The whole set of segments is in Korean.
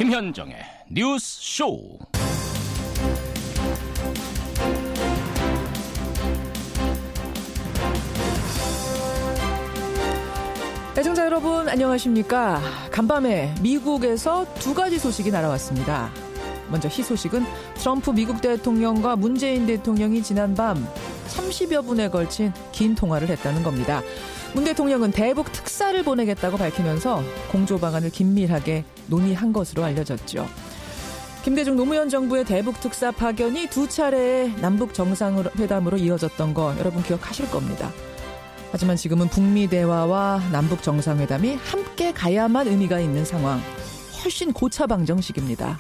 김현정의 뉴스 쇼. 애청자 여러분 안녕하십니까. 간밤에 미국에서 두 가지 소식이 날아왔습니다. 먼저 희소식은 트럼프 미국 대통령과 문재인 대통령이 지난밤 30여 분에 걸친 긴 통화를 했다는 겁니다. 문 대통령은 대북 특사를 보내겠다고 밝히면서 공조 방안을 긴밀하게 논의한 것으로 알려졌죠. 김대중 노무현 정부의 대북 특사 파견이 두 차례의 남북 정상회담으로 이어졌던 거 여러분 기억하실 겁니다. 하지만 지금은 북미 대화와 남북 정상회담이 함께 가야만 의미가 있는 상황, 훨씬 고차 방정식입니다.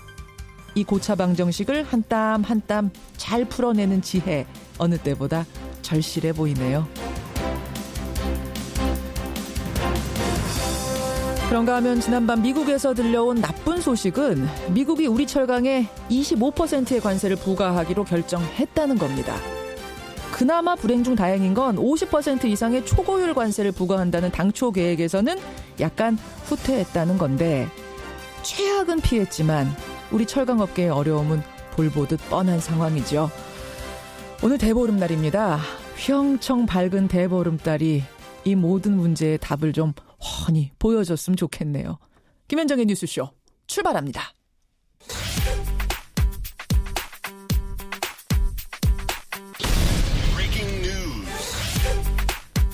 이 고차 방정식을 한 땀 한 땀 잘 풀어내는 지혜, 어느 때보다 절실해 보이네요. 그런가 하면 지난밤 미국에서 들려온 나쁜 소식은 미국이 우리 철강에 25%의 관세를 부과하기로 결정했다는 겁니다. 그나마 불행 중 다행인 건 50% 이상의 초고율 관세를 부과한다는 당초 계획에서는 약간 후퇴했다는 건데, 최악은 피했지만 우리 철강업계의 어려움은 볼보듯 뻔한 상황이죠. 오늘 대보름날입니다. 휘영청 밝은 대보름달이 이 모든 문제의 답을 좀 훤히 보여줬으면 좋겠네요. 김현정의 뉴스쇼 출발합니다.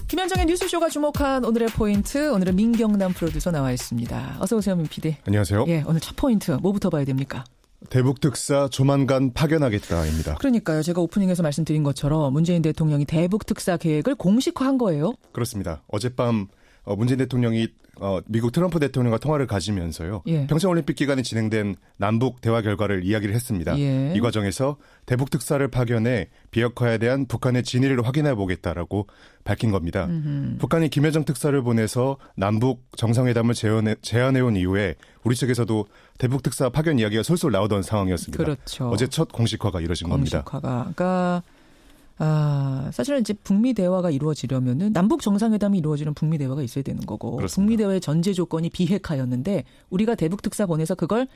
김현정의 뉴스쇼가 주목한 오늘의 포인트, 오늘은 민경남 프로듀서 나와 있습니다. 어서 오세요, 민 PD. 안녕하세요. 예, 오늘 첫 포인트 뭐부터 봐야 됩니까? 대북 특사 조만간 파견하겠다입니다. 그러니까요. 제가 오프닝에서 말씀드린 것처럼 문재인 대통령이 대북 특사 계획을 공식화한 거예요. 그렇습니다. 어젯밤 문재인 대통령이 미국 트럼프 대통령과 통화를 가지면서요. 예. 평창올림픽 기간에 진행된 남북 대화 결과를 이야기를 했습니다. 예. 이 과정에서 대북 특사를 파견해 비핵화에 대한 북한의 진위를 확인해 보겠다라고 밝힌 겁니다. 북한이 김여정 특사를 보내서 남북 정상회담을 제안해온 이후에 우리 측에서도 대북 특사 파견 이야기가 솔솔 나오던 상황이었습니다. 그렇죠. 어제 첫 공식화가 이뤄진 겁니다. 공식화가. 그러니까 사실은 이제 북미 대화가 이루어지려면은 남북 정상회담이 이루어지는 북미 대화가 있어야 되는 거고, 그렇습니다. 북미 대화의 전제 조건이 비핵화였는데 우리가 대북 특사 보내서 그걸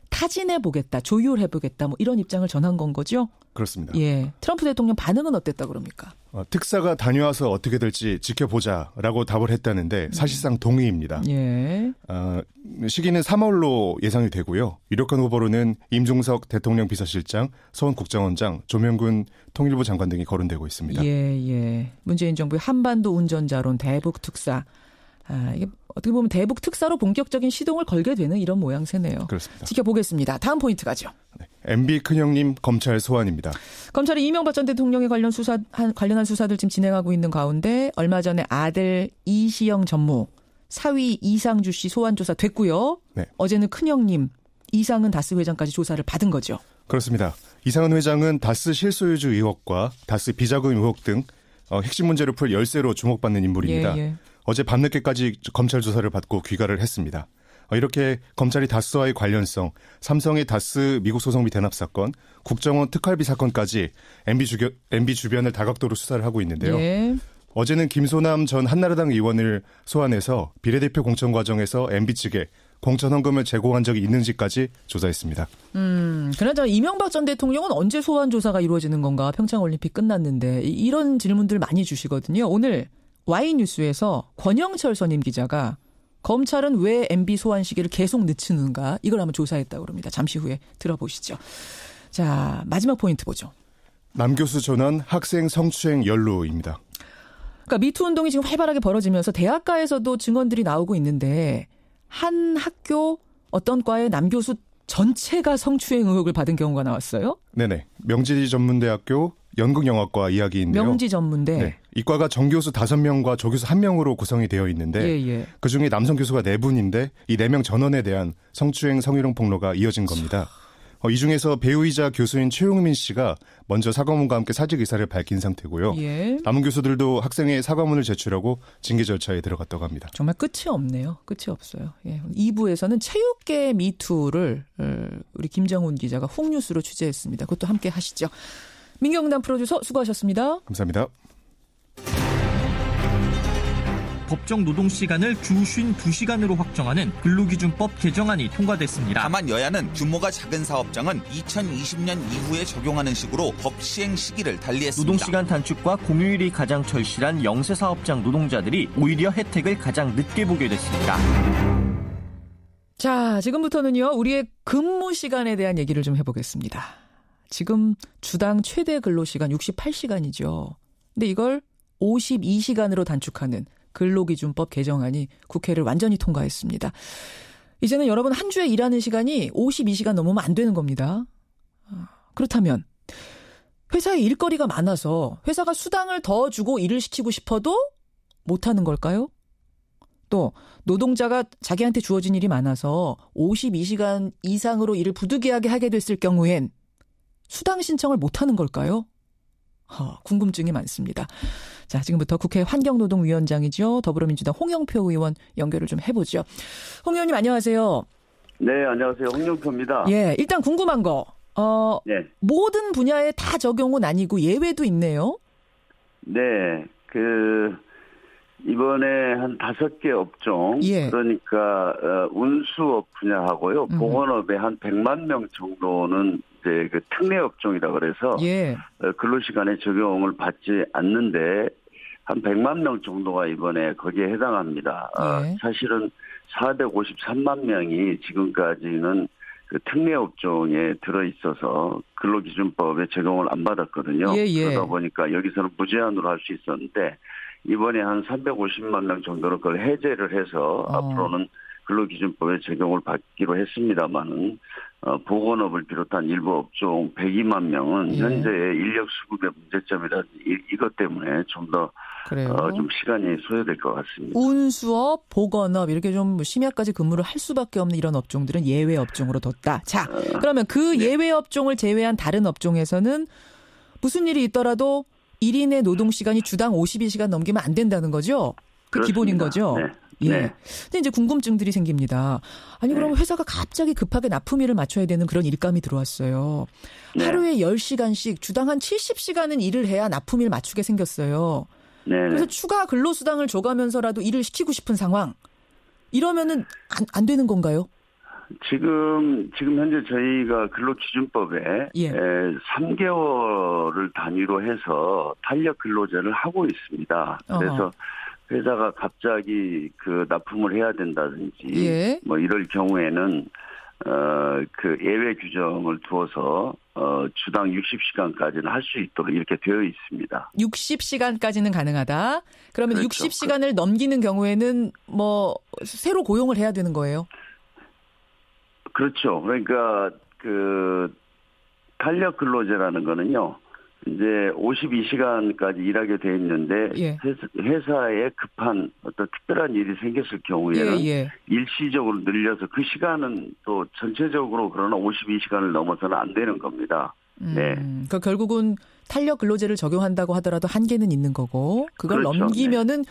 타진해 보겠다, 조율해 보겠다, 뭐 이런 입장을 전한 건 거죠. 그렇습니다. 예, 트럼프 대통령 반응은 어땠다 그럽니까? 특사가 다녀와서 어떻게 될지 지켜보자라고 답을 했다는데 사실상 동의입니다. 예. 시기는 3월로 예상이 되고요. 유력한 후보로는 임종석 대통령 비서실장, 서훈 국정원장, 조명근 통일부 장관 등이 거론되고 있습니다. 예. 문재인 정부의 한반도 운전자론 대북 특사. 이게 어떻게 보면 대북 특사로 본격적인 시동을 걸게 되는 이런 모양새네요. 그렇습니다. 지켜보겠습니다. 다음 포인트 가죠. 네. MB 큰형님 검찰 소환입니다. 검찰이 이명박 전 대통령에 관련한 수사들 지금 진행하고 있는 가운데 얼마 전에 아들 이시영 전무, 사위 이상주 씨 소환 조사 됐고요. 네. 어제는 큰형님 이상은 다스 회장까지 조사를 받은 거죠. 그렇습니다. 이상은 회장은 다스 실소유주 의혹과 다스 비자금 의혹 등 핵심 문제를 풀 열쇠로 주목받는 인물입니다. 예. 어제 밤늦게까지 검찰 조사를 받고 귀가를 했습니다. 이렇게 검찰이 다스와의 관련성, 삼성의 다스 미국 소송비 대납 사건, 국정원 특활비 사건까지 MB 주변을 다각도로 수사를 하고 있는데요. 예. 어제는 김소남 전 한나라당 의원을 소환해서 비례대표 공천 과정에서 MB 측에 공천 헌금을 제공한 적이 있는지까지 조사했습니다. 그나저나 이명박 전 대통령은 언제 소환 조사가 이루어지는 건가? 평창올림픽 끝났는데 이런 질문들 많이 주시거든요. 오늘 Y뉴스에서 권영철 선임 기자가 검찰은 왜 MB 소환 시기를 계속 늦추는가, 이걸 한번 조사했다고 합니다. 잠시 후에 들어보시죠. 자, 마지막 포인트 보죠. 남 교수 전원 학생 성추행 연루입니다. 그러니까 미투 운동이 지금 활발하게 벌어지면서 대학가에서도 증언들이 나오고 있는데, 한 학교 어떤 과의 남 교수 전체가 성추행 의혹을 받은 경우가 나왔어요. 네네. 명지전문대학교 연극영화과 이야기인데요. 명지전문대. 네. 이과가 정교수 5명과 조교수 1명으로 구성이 되어 있는데 그중에 남성 교수가 4분인데 이 4명 전원에 대한 성추행 성희롱 폭로가 이어진 겁니다. 이 중에서 배우이자 교수인 최용민 씨가 먼저 사과문과 함께 사직 의사를 밝힌 상태고요. 예. 남은 교수들도 학생의 사과문을 제출하고 징계 절차에 들어갔다고 합니다. 정말 끝이 없네요. 끝이 없어요. 예. 2부에서는 체육계 미투를 우리 김정훈 기자가 훅뉴스로 취재했습니다. 그것도 함께 하시죠. 민경남 프로듀서 수고하셨습니다. 감사합니다. 법정 노동시간을 주 52시간으로 확정하는 근로기준법 개정안이 통과됐습니다. 다만 여야는 규모가 작은 사업장은 2020년 이후에 적용하는 식으로 법 시행 시기를 달리했습니다. 노동시간 단축과 공휴일이 가장 절실한 영세사업장 노동자들이 오히려 혜택을 가장 늦게 보게 됐습니다. 자, 지금부터는요, 우리의 근무 시간에 대한 얘기를 좀 해보겠습니다. 지금 주당 최대 근로시간 68시간이죠. 근데 이걸 52시간으로 단축하는 근로기준법 개정안이 국회를 완전히 통과했습니다. 이제는 여러분 한 주에 일하는 시간이 52시간 넘으면 안 되는 겁니다. 그렇다면 회사에 일거리가 많아서 회사가 수당을 더 주고 일을 시키고 싶어도 못하는 걸까요? 또 노동자가 자기한테 주어진 일이 많아서 52시간 이상으로 일을 부득이하게 하게 됐을 경우엔 수당 신청을 못하는 걸까요? 궁금증이 많습니다. 자, 지금부터 국회 환경노동위원장이죠. 더불어민주당 홍영표 의원 연결을 좀 해보죠. 홍 의원님 안녕하세요. 네, 안녕하세요. 홍영표입니다. 예, 일단 궁금한 거. 네. 모든 분야에 다 적용은 아니고 예외도 있네요. 네, 이번에 한 5개 업종, 예. 그러니까 운수업 분야하고요, 보건업에 한 100만 명 정도는 이제 그 특례 업종이라 그래서 예. 근로시간에 적용을 받지 않는데 한 100만 명 정도가 이번에 거기에 해당합니다. 예. 사실은 453만 명이 지금까지는 그 특례 업종에 들어있어서 근로기준법에 적용을 안 받았거든요. 예, 예. 그러다 보니까 여기서는 무제한으로 할 수 있었는데 이번에 한 350만 명 정도는 그걸 해제를 해서 앞으로는 근로기준법에 적용을 받기로 했습니다만은 보건업을 비롯한 일부 업종 102만 명은 예. 현재의 인력 수급의 문제점이라든지 이것 때문에 좀 더 좀 시간이 소요될 것 같습니다. 운수업, 보건업 이렇게 좀 심야까지 근무를 할 수밖에 없는 이런 업종들은 예외 업종으로 뒀다. 자, 그러면 그 예외 업종을 제외한 다른 업종에서는 무슨 일이 있더라도 1인의 노동시간이 주당 52시간 넘기면 안 된다는 거죠? 그 그렇습니다. 기본인 거죠? 네. 예. 네. 근데 이제 궁금증들이 생깁니다. 아니, 그럼 회사가 갑자기 급하게 납품일을 맞춰야 되는 그런 일감이 들어왔어요. 네. 하루에 10시간씩 주당 한 70시간은 일을 해야 납품일 맞추게 생겼어요. 네. 그래서 추가 근로수당을 줘가면서라도 일을 시키고 싶은 상황. 이러면은 안 되는 건가요? 지금 현재 저희가 근로기준법에 예. 3개월을 단위로 해서 탄력 근로제를 하고 있습니다. 그래서 회사가 갑자기 그 납품을 해야 된다든지 예. 뭐 이럴 경우에는 그 예외 규정을 두어서 주당 60시간까지는 할 수 있도록 이렇게 되어 있습니다. 60시간까지는 가능하다. 그러면 그렇죠. 60시간을 넘기는 경우에는 뭐 새로 고용을 해야 되는 거예요? 그렇죠. 그러니까 그 탄력 근로제라는 거는요. 이제 52시간까지 일하게 돼 있는데 예. 회사에 급한 어떤 특별한 일이 생겼을 경우에는 예. 일시적으로 늘려서 그 시간은 또 전체적으로 그러나 52시간을 넘어서는 안 되는 겁니다. 네. 그러니까 결국은 탄력 근로제를 적용한다고 하더라도 한계는 있는 거고 그걸 그렇죠. 넘기면은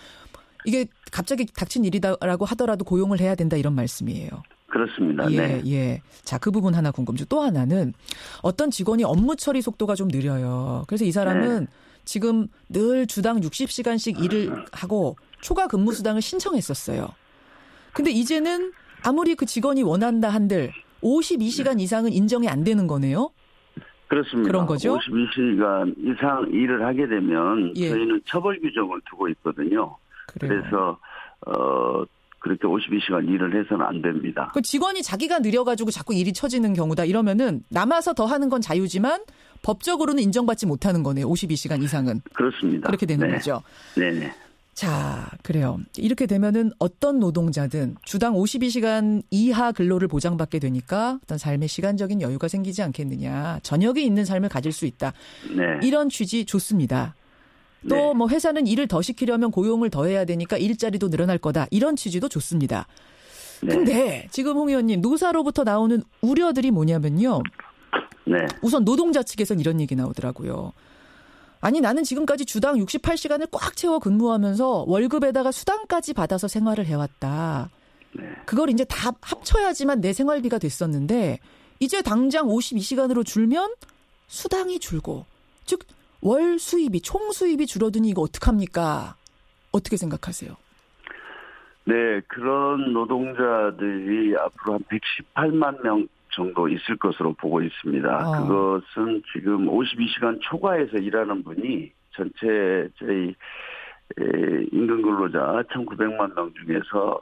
이게 갑자기 닥친 일이다라고 하더라도 고용을 해야 된다 이런 말씀이에요. 그렇습니다. 예, 네. 예. 자, 그 부분 하나 궁금증. 또 하나는 어떤 직원이 업무 처리 속도가 좀 느려요. 그래서 이 사람은 지금 늘 주당 60시간씩 일을 하고 초과 근무 수당을 신청했었어요. 근데 이제는 아무리 그 직원이 원한다 한들 52시간 이상은 인정이 안 되는 거네요. 그렇습니다. 그런 거죠? 52시간 이상 일을 하게 되면 예. 저희는 처벌 규정을 두고 있거든요. 그래요. 그래서 그렇게 52시간 일을 해서는 안 됩니다. 그 직원이 자기가 느려가지고 자꾸 일이 처지는 경우다. 이러면은 남아서 더 하는 건 자유지만 법적으로는 인정받지 못하는 거네요. 52시간 이상은. 그렇습니다. 그렇게 되는 거죠. 네네. 자, 그래요. 이렇게 되면은 어떤 노동자든 주당 52시간 이하 근로를 보장받게 되니까 어떤 삶의 시간적인 여유가 생기지 않겠느냐. 저녁이 있는 삶을 가질 수 있다. 네. 이런 취지 좋습니다. 또 뭐 회사는 일을 더 시키려면 고용을 더 해야 되니까 일자리도 늘어날 거다. 이런 취지도 좋습니다. 근데 지금 홍 의원님 노사로부터 나오는 우려들이 뭐냐면요. 네. 우선 노동자 측에서는 이런 얘기 나오더라고요. 아니 나는 지금까지 주당 68시간을 꽉 채워 근무하면서 월급에다가 수당까지 받아서 생활을 해왔다. 그걸 이제 다 합쳐야지만 내 생활비가 됐었는데 이제 당장 52시간으로 줄면 수당이 줄고 즉 월 수입이 총 수입이 줄어드니 이거 어떡합니까? 어떻게 생각하세요? 네, 그런 노동자들이 앞으로 한 118만 명 정도 있을 것으로 보고 있습니다. 그것은 지금 52시간 초과해서 일하는 분이 전체 저희 임금 근로자 1,900만 명 중에서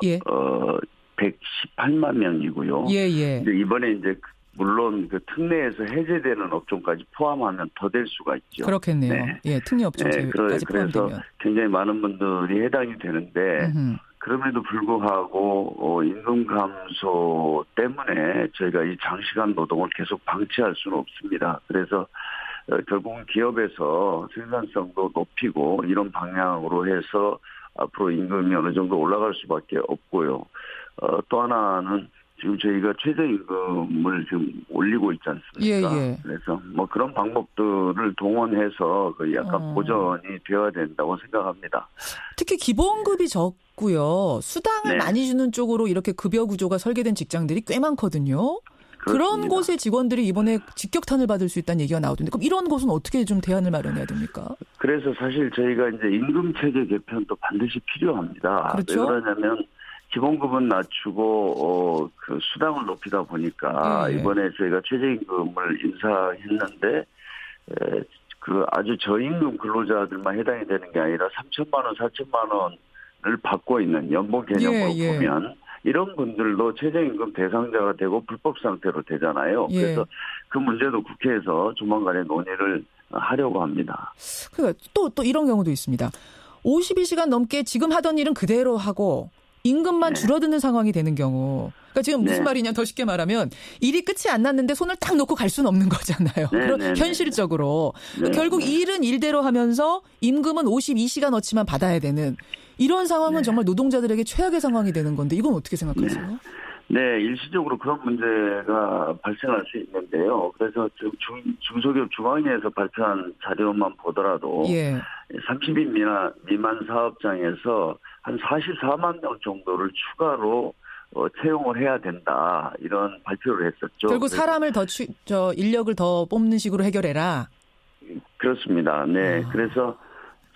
118만 명이고요. 이제 이번에 이제 물론 그 특례에서 해제되는 업종까지 포함하면 더 될 수가 있죠. 그렇겠네요. 네. 예, 특례 업종까지 포함되면. 그래서 굉장히 많은 분들이 해당이 되는데 그럼에도 불구하고 임금 감소 때문에 저희가 이 장시간 노동을 계속 방치할 수는 없습니다. 그래서 결국은 기업에서 생산성도 높이고 이런 방향으로 해서 앞으로 임금이 어느 정도 올라갈 수밖에 없고요. 또 하나는 지금 저희가 최저임금을 지금 올리고 있지 않습니까? 그래서 뭐 그런 방법들을 동원해서 약간 보전이 되어야 된다고 생각합니다. 특히 기본급이 적고요. 수당을 많이 주는 쪽으로 이렇게 급여 구조가 설계된 직장들이 꽤 많거든요. 그렇습니다. 그런 곳의 직원들이 이번에 직격탄을 받을 수 있다는 얘기가 나오던데 그럼 이런 곳은 어떻게 좀 대안을 마련해야 됩니까? 그래서 사실 저희가 이제 임금체계 개편도 반드시 필요합니다. 그렇죠? 왜 그러냐면 기본급은 낮추고 그 수당을 높이다 보니까 이번에 저희가 최저임금을 인사했는데 그 아주 저임금 근로자들만 해당이 되는 게 아니라 3천만 원, 4천만 원을 받고 있는 연봉 개념으로 보면 이런 분들도 최저임금 대상자가 되고 불법 상태로 되잖아요. 그래서 그 문제도 국회에서 조만간에 논의를 하려고 합니다. 그러니까 또 이런 경우도 있습니다. 52시간 넘게 지금 하던 일은 그대로 하고 임금만 줄어드는 상황이 되는 경우. 그러니까 지금 무슨 말이냐 더 쉽게 말하면 일이 끝이 안 났는데 손을 딱 놓고 갈 수는 없는 거잖아요. 현실적으로. 결국 일은 일대로 하면서 임금은 52시간어치만 받아야 되는 이런 상황은 정말 노동자들에게 최악의 상황이 되는 건데 이건 어떻게 생각하세요? 네, 일시적으로 그런 문제가 발생할 수 있는데요. 그래서 지금 중소기업 중앙회에서 발표한 자료만 보더라도 30인 미만 사업장에서 한 44만 명 정도를 추가로 채용을 해야 된다. 이런 발표를 했었죠. 결국 사람을 인력을 더 뽑는 식으로 해결해라. 그렇습니다. 네. 그래서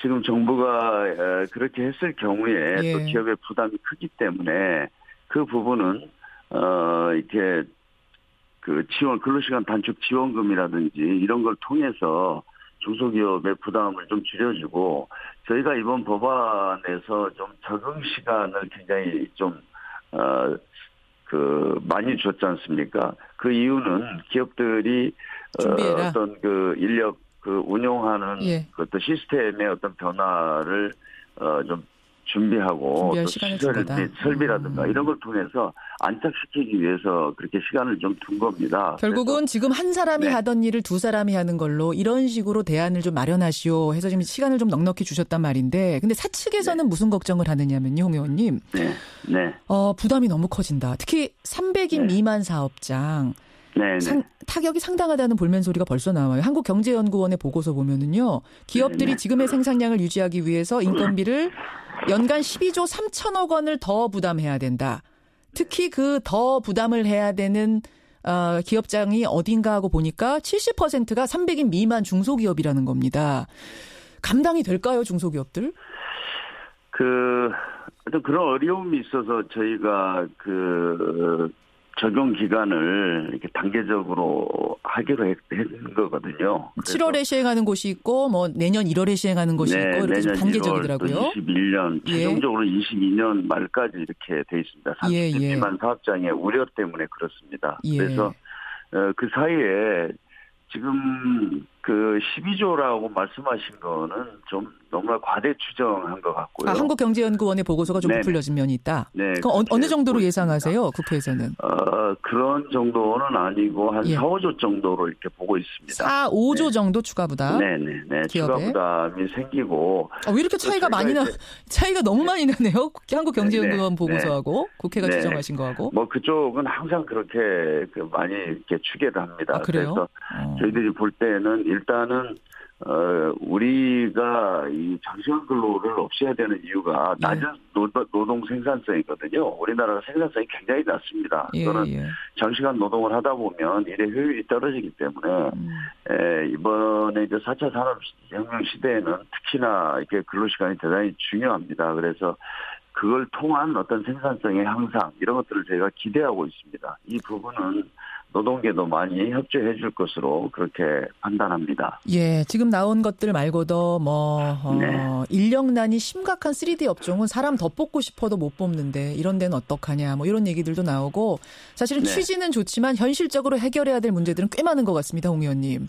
지금 정부가 그렇게 했을 경우에 또 기업의 부담이 크기 때문에 그 부분은 이렇게 그 지원 근로시간 단축 지원금이라든지 이런 걸 통해서 중소기업의 부담을 좀 줄여주고 저희가 이번 법안에서 좀 적응 시간을 굉장히 좀 많이 줬지 않습니까? 그 이유는 기업들이 어떤 그 인력 운용하는 그 어떤 시스템의 어떤 변화를 좀 준비하고 또 시설 및 설비라든가 이런 걸 통해서 안착시키기 위해서 그렇게 시간을 좀 둔 겁니다. 결국은 지금 한 사람이 하던 일을 두 사람이 하는 걸로 이런 식으로 대안을 좀 마련하시오 해서 지금 시간을 좀 넉넉히 주셨단 말인데 근데 사측에서는 무슨 걱정을 하느냐면요, 홍 의원님. 부담이 너무 커진다. 특히 300인 미만 사업장. 타격이 상당하다는 볼멘 소리가 벌써 나와요. 한국경제연구원의 보고서 보면은요. 기업들이 지금의 생산량을 유지하기 위해서 인건비를 연간 12조 3천억 원을 더 부담해야 된다. 특히 그 더 부담을 해야 되는 기업장이 어딘가 하고 보니까 70%가 300인 미만 중소기업이라는 겁니다. 감당이 될까요, 중소기업들? 그런 어려움이 있어서 저희가 적용 기간을 이렇게 단계적으로 하기로 했는 거거든요. 7월에 시행하는 곳이 있고, 뭐 내년 1월에 시행하는 곳이 있고, 이렇게 좀 단계적이더라고요. 21년, 최종적으로 22년 말까지 이렇게 돼 있습니다. 30인 미만 사업장의 우려 때문에 그렇습니다. 그래서 그 사이에 지금 12조라고 말씀하신 거는 좀 너무나 과대 추정한 것 같고요. 한국경제연구원의 보고서가 좀 부풀려진 면이 있다. 그럼 어느 정도로 예상하세요? 국회에서는? 그런 정도는 아니고 한 4, 5조 정도로 이렇게 보고 있습니다. 4, 5조 정도 추가 부담? 네. 추가 부담이 생기고. 왜 이렇게 차이가 너무 많이 나네요? 한국경제연구원 보고서하고 국회가 추정하신 거하고. 뭐 그쪽은 항상 그렇게 많이 이렇게 추계를 합니다. 그래요? 그래서 저희들이 볼 때는 일단은 우리가 이 장시간 근로를 없애야 되는 이유가 낮은 노동 생산성이거든요. 우리나라가 생산성이 굉장히 낮습니다. 그거는 장시간 노동을 하다 보면 일의 효율이 떨어지기 때문에 이번에 이제 4차 산업혁명 시대에는 특히나 이렇게 근로시간이 대단히 중요합니다. 그래서 그걸 통한 어떤 생산성의 향상 이런 것들을 저희가 기대하고 있습니다. 이 부분은 노동계도 많이 협조해 줄 것으로 그렇게 판단합니다. 예, 지금 나온 것들 말고도 네. 인력난이 심각한 3D 업종은 사람 더 뽑고 싶어도 못 뽑는데 이런 데는 어떡하냐 뭐 이런 얘기들도 나오고 사실은 네. 취지는 좋지만 현실적으로 해결해야 될 문제들은 꽤 많은 것 같습니다. 홍 의원님.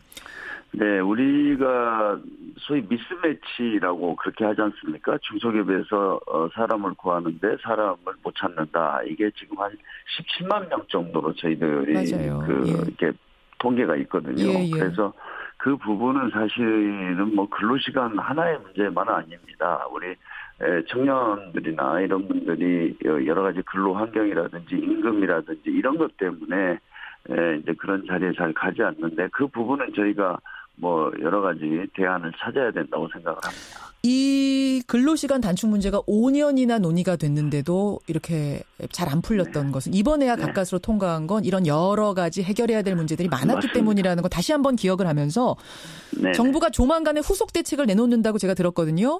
네, 우리가 소위 미스매치라고 그렇게 하지 않습니까? 중소기업에서 사람을 구하는데 사람을 못 찾는다. 이게 지금 한 17만 명 정도로 저희들이 맞아요. 이렇게 통계가 있거든요. 예. 그래서 그 부분은 사실은 뭐 근로시간 하나의 문제만은 아닙니다. 우리 청년들이나 이런 분들이 여러 가지 근로 환경이라든지 임금이라든지 이런 것 때문에 이제 그런 자리에 잘 가지 않는데 그 부분은 저희가 뭐 여러 가지 대안을 찾아야 된다고 생각을 합니다. 이 근로시간 단축 문제가 5년이나 논의가 됐는데도 이렇게 잘 안 풀렸던 것은 이번에야 가까스로 통과한 건 이런 여러 가지 해결해야 될 문제들이 많았기 맞습니다. 때문이라는 거 다시 한번 기억을 하면서 네네. 정부가 조만간에 후속 대책을 내놓는다고 제가 들었거든요.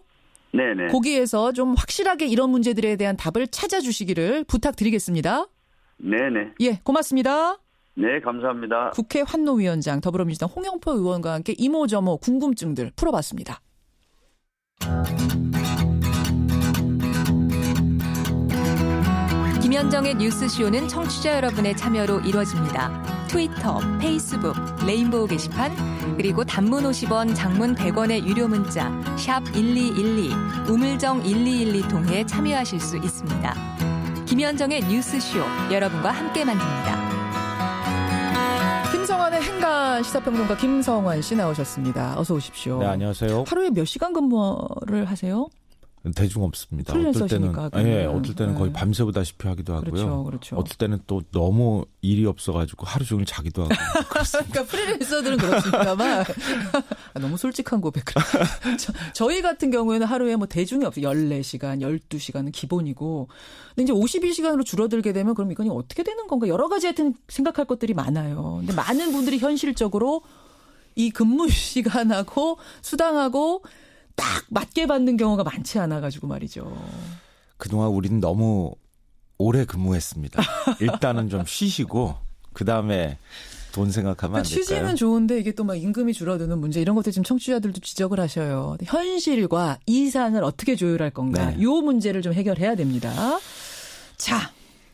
네네. 거기에서 좀 확실하게 이런 문제들에 대한 답을 찾아주시기를 부탁드리겠습니다. 네네. 예, 고맙습니다. 네, 감사합니다. 국회 환노위원장 더불어민주당 홍영표 의원과 함께 이모저모 궁금증들 풀어봤습니다. 김현정의 뉴스쇼는 청취자 여러분의 참여로 이루어집니다. 트위터, 페이스북, 레인보우 게시판, 그리고 단문 50원, 장문 100원의 유료 문자 샵 1212, 우물정 1212 통해 참여하실 수 있습니다. 김현정의 뉴스쇼, 여러분과 함께 만듭니다. 김성환의 행간 시사평론가 김성환 씨 나오셨습니다. 어서 오십시오. 네, 안녕하세요. 하루에 몇 시간 근무를 하세요? 대중 없습니다. 프리랜서시니까. 어떨 때는 거의 밤새우다시피 하기도 하고요. 그렇죠. 어떨 때는 또 너무 일이 없어가지고 하루 종일 자기도 하고. 그러니까 프리랜서들은 그렇습니다만 너무 솔직한 고백. 저희 같은 경우에는 하루에 뭐 대중이 없어요. 14시간, 12시간은 기본이고. 근데 이제 52시간으로 줄어들게 되면 그럼 이건 어떻게 되는 건가? 여러 가지 하여튼 생각할 것들이 많아요. 근데 많은 분들이 현실적으로 이 근무 시간하고 수당하고 딱 맞게 받는 경우가 많지 않아가지고 말이죠. 그동안 우리는 너무 오래 근무했습니다. 일단은 좀 쉬시고 그다음에 돈 생각하면 안 될까요? 취지는 좋은데 이게 또 막 임금이 줄어드는 문제 이런 것들 지금 청취자들도 지적을 하셔요. 현실과 이상을 어떻게 조율할 건가. 이 문제를 좀 해결해야 됩니다. 자,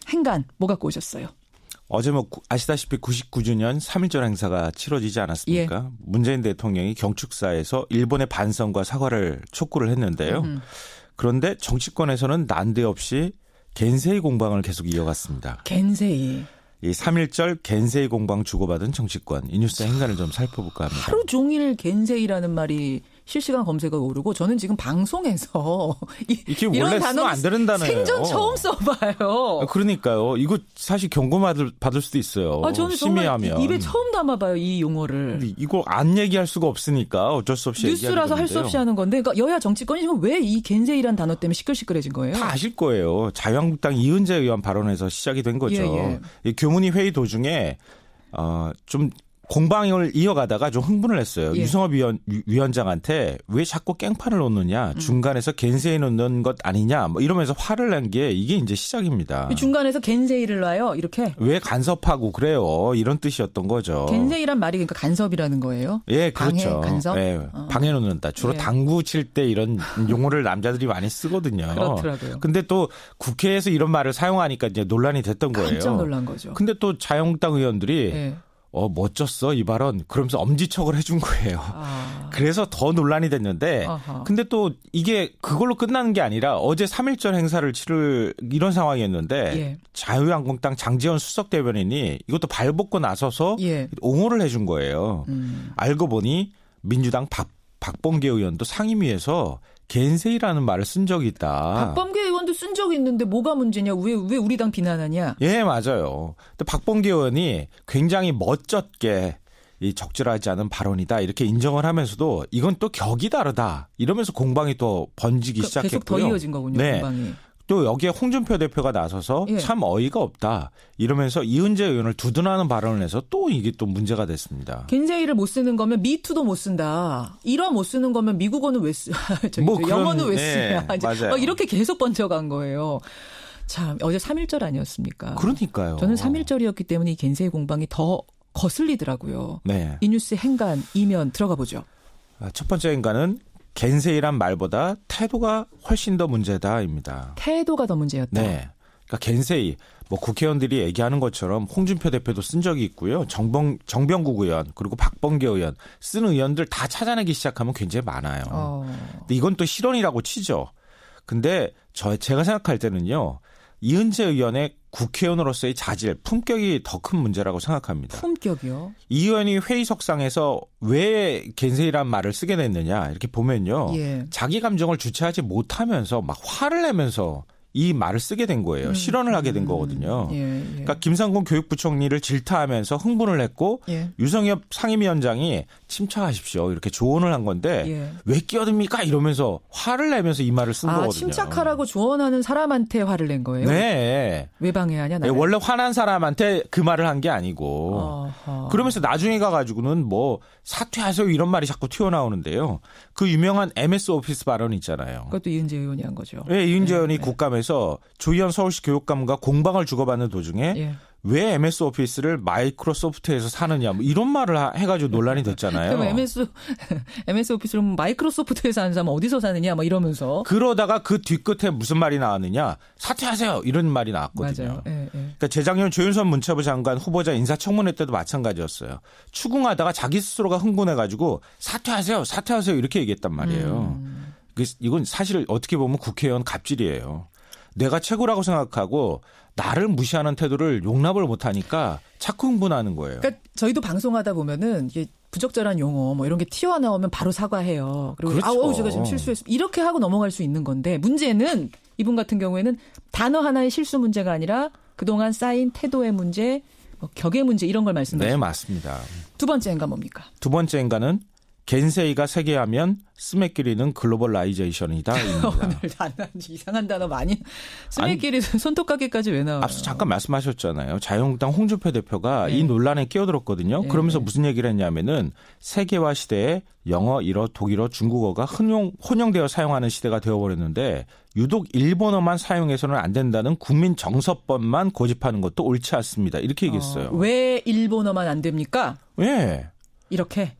행간 뭐 갖고 오셨어요? 어제 뭐 아시다시피 99주년 3.1절 행사가 치러지지 않았습니까? 예. 문재인 대통령이 경축사에서 일본의 반성과 사과를 촉구를 했는데요. 그런데 정치권에서는 난데없이 겐세이 공방을 계속 이어갔습니다. 겐세이. 이 3.1절 겐세이 공방 주고받은 정치권. 이 뉴스 행간을 좀 살펴볼까 합니다. 하루 종일 겐세이라는 말이 실시간 검색어가 오르고 저는 지금 방송에서 이게 이런 원래 쓰면 안 되는다네요. 생전 처음 써봐요. 그러니까요. 이거 사실 경고 받을 수도 있어요. 저는 심의하면. 정말 입에 처음 담아봐요. 이 용어를. 이거 안 얘기할 수가 없으니까 어쩔 수 없이 뉴스라서 할 수 없이 하는 건데 그러니까 여야 정치권이 지금 왜 이 겐세이란 단어 때문에 시끌시끌해진 거예요? 다 아실 거예요. 자유한국당 이은재 의원 발언에서 시작이 된 거죠. 예. 이 교문위 회의 도중에 좀 공방을 이어가다가 좀 흥분을 했어요. 예. 유성업 위원장한테 왜 자꾸 깽판을 놓느냐. 중간에서 겐세이 놓는 것 아니냐. 뭐 이러면서 화를 낸 게 이게 이제 시작입니다. 중간에서 겐세이를 놔요. 이렇게. 왜 간섭하고 그래요. 이런 뜻이었던 거죠. 겐세이란 말이 그러니까 간섭이라는 거예요. 예, 그렇죠. 방해, 간섭. 예, 방해 놓는다. 주로 예. 당구 칠 때 이런 용어를 남자들이 많이 쓰거든요. 그렇더라고요. 근데 또 국회에서 이런 말을 사용하니까 이제 논란이 됐던 거예요. 깜짝 놀란 거죠. 근데 또 자유한국당 의원들이 예. 멋졌어 이 발언. 그러면서 엄지척을 해준 거예요. 그래서 더 논란이 됐는데 근데 또 이게 그걸로 끝나는 게 아니라 어제 3.1절 행사를 치를 이런 상황이었는데 예. 자유한국당 장제원 수석대변인이 이것도 발벗고 나서서 예. 옹호를 해준 거예요. 알고 보니 민주당 박범계 의원도 상임위에서 겐세이라는 말을 쓴 적이 있다. 박범계 의원도 쓴 적이 있는데 뭐가 문제냐? 왜 우리 당 비난하냐? 예, 맞아요. 근데 박범계 의원이 굉장히 멋졌게 이 적절하지 않은 발언이다 이렇게 인정을 하면서도 이건 또 격이 다르다 이러면서 공방이 또 번지기 시작했고요. 계속 더 이어진 거군요. 네. 공방이. 또 여기에 홍준표 대표가 나서서 예. 참 어이가 없다. 이러면서 이은재 의원을 두둔하는 발언을 해서 또 이게 또 문제가 됐습니다. 겐세이를 못 쓰는 거면 미투도 못 쓴다. 일어 못 쓰는 거면 미국어는 왜 쓰? 영어는 왜 쓰냐. 맞아요. 이렇게 계속 번져간 거예요. 참 어제 3.1절 아니었습니까? 그러니까요. 저는 3.1절이었기 때문에 이 겐세이 공방이 더 거슬리더라고요. 네. 이 뉴스 행간 이면 들어가 보죠. 첫 번째 행간은 겐세이란 말보다 태도가 훨씬 더 문제다입니다. 태도가 더 문제였다. 네. 그러니까 겐세이 뭐 국회의원들이 얘기하는 것처럼 홍준표 대표도 쓴 적이 있고요. 정병국 의원 그리고 박범계 의원 쓴 의원들 다 찾아내기 시작하면 굉장히 많아요. 근데 이건 또 실언이라고 치죠. 근데 제가 생각할 때는요. 이은재 의원의 국회의원으로서의 자질, 품격이 더 큰 문제라고 생각합니다. 품격이요? 이 의원이 회의석상에서 왜 겐세이란 말을 쓰게 됐느냐 이렇게 보면요. 예. 자기 감정을 주체하지 못하면서 막 화를 내면서 이 말을 쓰게 된 거예요. 실언을 하게 된 거거든요. 예. 그러니까 김상곤 교육부총리를 질타하면서 흥분을 했고 예. 유성엽 상임위원장이 침착하십시오 이렇게 조언을 한 건데 예. 왜 끼어듭니까 이러면서 화를 내면서 이 말을 쓴 거거든요. 침착하라고 조언하는 사람한테 화를 낸 거예요? 네. 왜 방해하냐? 네, 원래 화난 사람한테 그 말을 한 게 아니고 그러면서 나중에 가가지고는 뭐 사퇴하세요 이런 말이 자꾸 튀어나오는데요. 그 유명한 MS 오피스 발언 있잖아요. 그것도 이은재 의원이 한 거죠. 네, 이은재 의원이 국감에서 조희연 서울시 교육감과 공방을 주고받는 도중에 왜 MS 오피스를 마이크로소프트에서 사느냐 뭐 이런 말을 해가지고 논란이 됐잖아요. 그럼 MS 오피스를 마이크로소프트에서 하는 사람은 어디서 사느냐 뭐 이러면서. 그러다가 그 뒤끝에 무슨 말이 나왔느냐. 사퇴하세요 이런 말이 나왔거든요. 맞아요. 예. 그러니까 재작년 조윤선 문체부 장관 후보자 인사청문회 때도 마찬가지였어요. 추궁하다가 자기 스스로가 흥분해가지고 사퇴하세요 이렇게 얘기했단 말이에요. 이건 사실 어떻게 보면 국회의원 갑질이에요. 내가 최고라고 생각하고 나를 무시하는 태도를 용납을 못하니까 자꾸 흥분하는 거예요. 그러니까 저희도 방송하다 보면은 이게 부적절한 용어 뭐 이런 게 튀어나오면 바로 사과해요. 그리고 그렇죠. 제가 지금 실수했습니다. 이렇게 하고 넘어갈 수 있는 건데 문제는 이분 같은 경우에는 단어 하나의 실수 문제가 아니라 그동안 쌓인 태도의 문제, 격의 문제 이런 걸 말씀하시죠. 네, 맞습니다. 두 번째 행간 뭡니까? 두 번째 행간은 겐세이가 세계하면 스맥끼리는 글로벌라이제이션이다. 오늘 이상한 단어 많이. 스맥끼리 손톱깎이까지 왜 나와요? 앞서 잠깐 말씀하셨잖아요. 자유한국당 홍준표 대표가 네. 이 논란에 끼어들었거든요. 네. 그러면서 무슨 얘기를 했냐면은 세계화 시대에 영어, 일어, 독일어, 중국어가 혼용되어 사용하는 시대가 되어버렸는데 유독 일본어만 사용해서는 안 된다는 국민 정서법만 고집하는 것도 옳지 않습니다. 이렇게 얘기했어요. 왜 일본어만 안 됩니까? 왜? 이렇게.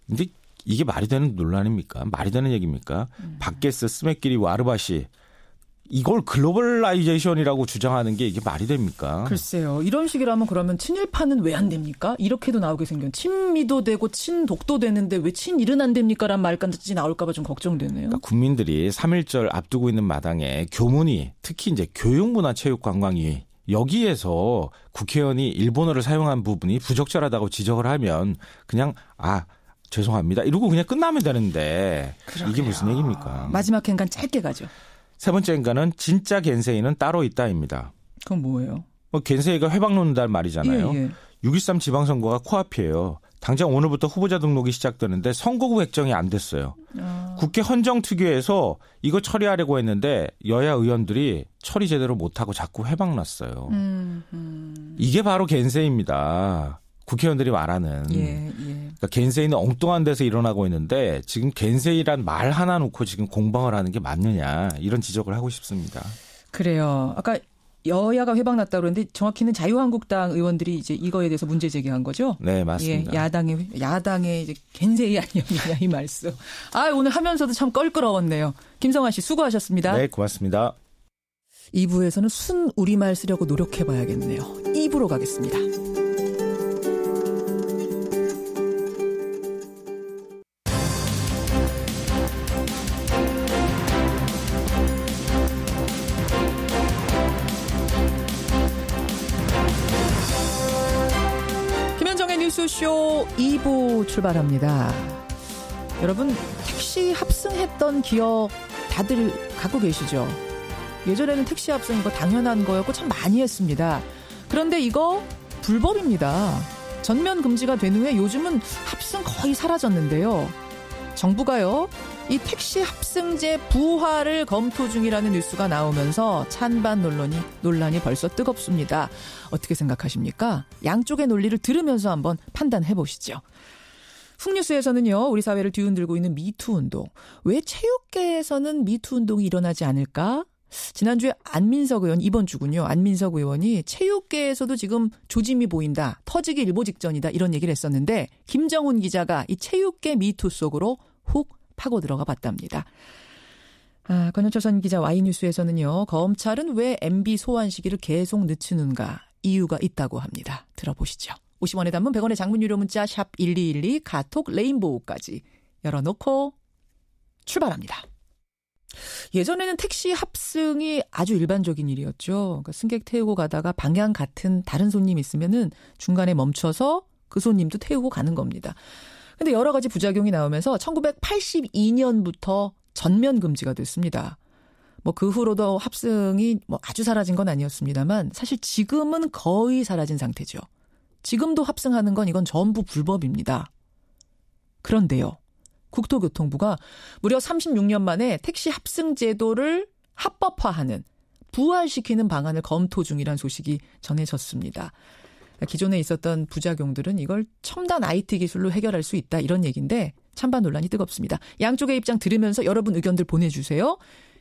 근데 이게 말이 되는 논란입니까? 말이 되는 얘기입니까? 바게스, 스맥끼리, 와르바시 이걸 글로벌라이제이션이라고 주장하는 게 이게 말이 됩니까? 글쎄요. 이런 식이라면 그러면 친일파는 왜 안 됩니까? 이렇게도 나오게 생긴 친미도 되고 친독도 되는데 왜 친일은 안 됩니까? 라는 말까지 나올까 봐 좀 걱정되네요. 그러니까 국민들이 3.1절 앞두고 있는 마당에 교문위 특히 이제 교육문화체육관광위 여기에서 국회의원이 일본어를 사용한 부분이 부적절하다고 지적을 하면 그냥 죄송합니다. 이러고 그냥 끝나면 되는데 그러게요. 이게 무슨 얘기입니까? 마지막 행간 짧게 가죠. 세 번째 행간은 진짜 겐세이는 따로 있다입니다. 그건 뭐예요? 겐세이가 회방 놓는다는 말이잖아요. 예. 6.13 지방선거가 코앞이에요. 당장 오늘부터 후보자 등록이 시작되는데 선거구 획정이 안 됐어요. 국회 헌정특위에서 이거 처리하려고 했는데 여야 의원들이 처리 제대로 못하고 자꾸 회방 났어요. 이게 바로 겐세이입니다. 국회의원들이 말하는. 그러니까 겐세이는 엉뚱한 데서 일어나고 있는데 지금 겐세이란 말 하나 놓고 지금 공방을 하는 게 맞느냐 이런 지적을 하고 싶습니다. 그래요. 아까 여야가 회방 났다고 그러는데 정확히는 자유한국당 의원들이 이제 이거에 대해서 문제 제기한 거죠? 네, 맞습니다. 야당의 이제 겐세이 아니었느냐 이 말씀. 오늘 하면서도 참 껄끄러웠네요. 김성환 씨 수고하셨습니다. 네, 고맙습니다. 2부에서는 순 우리말 쓰려고 노력해봐야겠네요. 2부로 가겠습니다. 뉴스쇼 2부 출발합니다. 여러분 택시 합승했던 기억 다들 갖고 계시죠? 예전에는 택시 합승 이거 당연한 거였고 참 많이 했습니다. 그런데 이거 불법입니다. 전면 금지가 된 후에 요즘은 합승 거의 사라졌는데요. 정부가요, 이 택시 합승제 부활을 검토 중이라는 뉴스가 나오면서 찬반 논란이 벌써 뜨겁습니다. 어떻게 생각하십니까? 양쪽의 논리를 들으면서 한번 판단해 보시죠. 훅뉴스에서는요, 우리 사회를 뒤흔들고 있는 미투 운동. 왜 체육계에서는 미투 운동이 일어나지 않을까? 지난주에 안민석 의원, 이번 주군요. 안민석 의원이 체육계에서도 지금 조짐이 보인다. 터지기 일보 직전이다. 이런 얘기를 했었는데 김정훈 기자가 이 체육계 미투 속으로 훅 파고 들어가 봤답니다. 권현철 기자 Y뉴스에서는요. 검찰은 왜 MB 소환 시기를 계속 늦추는가 이유가 있다고 합니다. 들어보시죠. 50원의 단문 100원의 장문 유료 문자 샵 1212 카톡 레인보우까지 열어놓고 출발합니다. 예전에는 택시 합승이 아주 일반적인 일이었죠. 그러니까 승객 태우고 가다가 방향 같은 다른 손님 있으면은 중간에 멈춰서 그 손님도 태우고 가는 겁니다. 근데 여러 가지 부작용이 나오면서 1982년부터 전면 금지가 됐습니다. 뭐 그 후로도 합승이 뭐 아주 사라진 건 아니었습니다만 사실 지금은 거의 사라진 상태죠. 지금도 합승하는 건 이건 전부 불법입니다. 그런데요. 국토교통부가 무려 36년 만에 택시 합승 제도를 합법화하는, 부활시키는 방안을 검토 중이라는 소식이 전해졌습니다. 기존에 있었던 부작용들은 이걸 첨단 IT 기술로 해결할 수 있다 이런 얘기인데 찬반 논란이 뜨겁습니다. 양쪽의 입장 들으면서 여러분 의견들 보내주세요.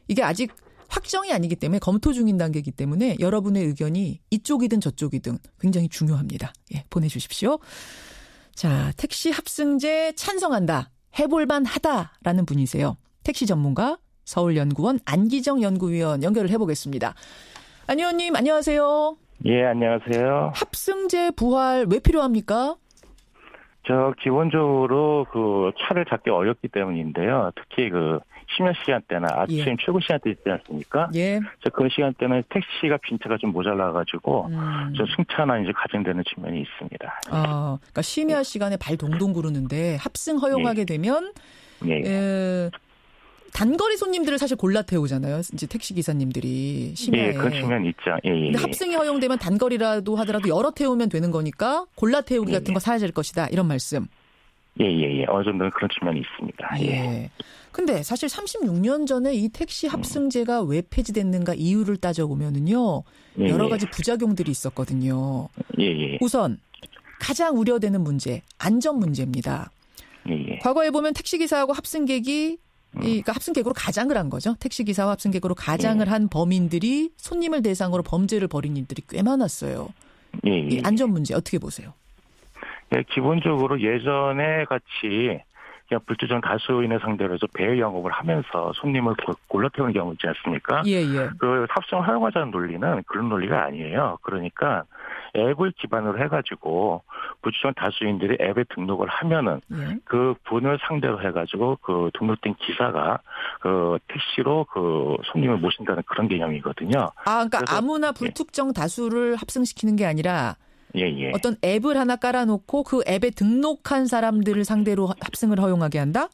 이게 아직 확정이 아니기 때문에 검토 중인 단계이기 때문에 여러분의 의견이 이쪽이든 저쪽이든 굉장히 중요합니다. 예, 보내주십시오. 자, 택시 합승제 찬성한다. 해볼만 하다라는 분이세요. 택시 전문가 서울연구원 안기정 연구위원 연결을 해보겠습니다. 안 의원님 안녕하세요. 예, 안녕하세요. 합승제 부활 왜 필요합니까? 기본적으로 그 차를 잡기 어렵기 때문인데요. 특히 그 심야 시간대나 아침 출근 시간대 있지 않습니까? 예. 그 시간대는 택시가 빈차가 좀 모자라가지고 좀 승차나 이제 가중되는 측면이 있습니다. 그러니까 심야 시간에 발 동동 구르는데 합승 허용하게 되면 단거리 손님들을 사실 골라 태우잖아요. 이제 택시 기사님들이 심야에. 예, 그런 측면이 있죠. 근데 합승이 허용되면 단거리라도 하더라도 여러 태우면 되는 거니까 골라 태우기 같은 거 사라질 것이다. 이런 말씀. 예. 어느 정도는 그런 측면이 있습니다. 예. 근데 사실 36년 전에 이 택시 합승제가 왜 폐지됐는가 이유를 따져보면은요. 여러 가지 부작용들이 있었거든요. 예. 우선 가장 우려되는 문제, 안전 문제입니다. 예. 과거에 보면 택시기사하고 합승객이 그러니까 합승객으로 가장을 한 거죠. 택시기사와 합승객으로 가장을 한 범인들이 손님을 대상으로 범죄를 벌인 일들이 꽤 많았어요. 이 안전 문제 어떻게 보세요? 예, 기본적으로 예전에 같이 그냥 불특정 다수인을 상대로 해서 배회 영업을 하면서 손님을 골라 태우는 경우 있지 않습니까? 예. 그 합승을 허용하자는 논리는 그런 논리가 아니에요. 그러니까 앱을 기반으로 해가지고 불특정 다수인들이 앱에 등록을 하면은 그 분을 상대로 해가지고 그 등록된 기사가 그 택시로 그 손님을 모신다는 그런 개념이거든요. 그러니까 아무나 불특정 다수를 합승시키는 게 아니라 예. 어떤 앱을 하나 깔아놓고 그 앱에 등록한 사람들을 상대로 합승을 허용하게 한다?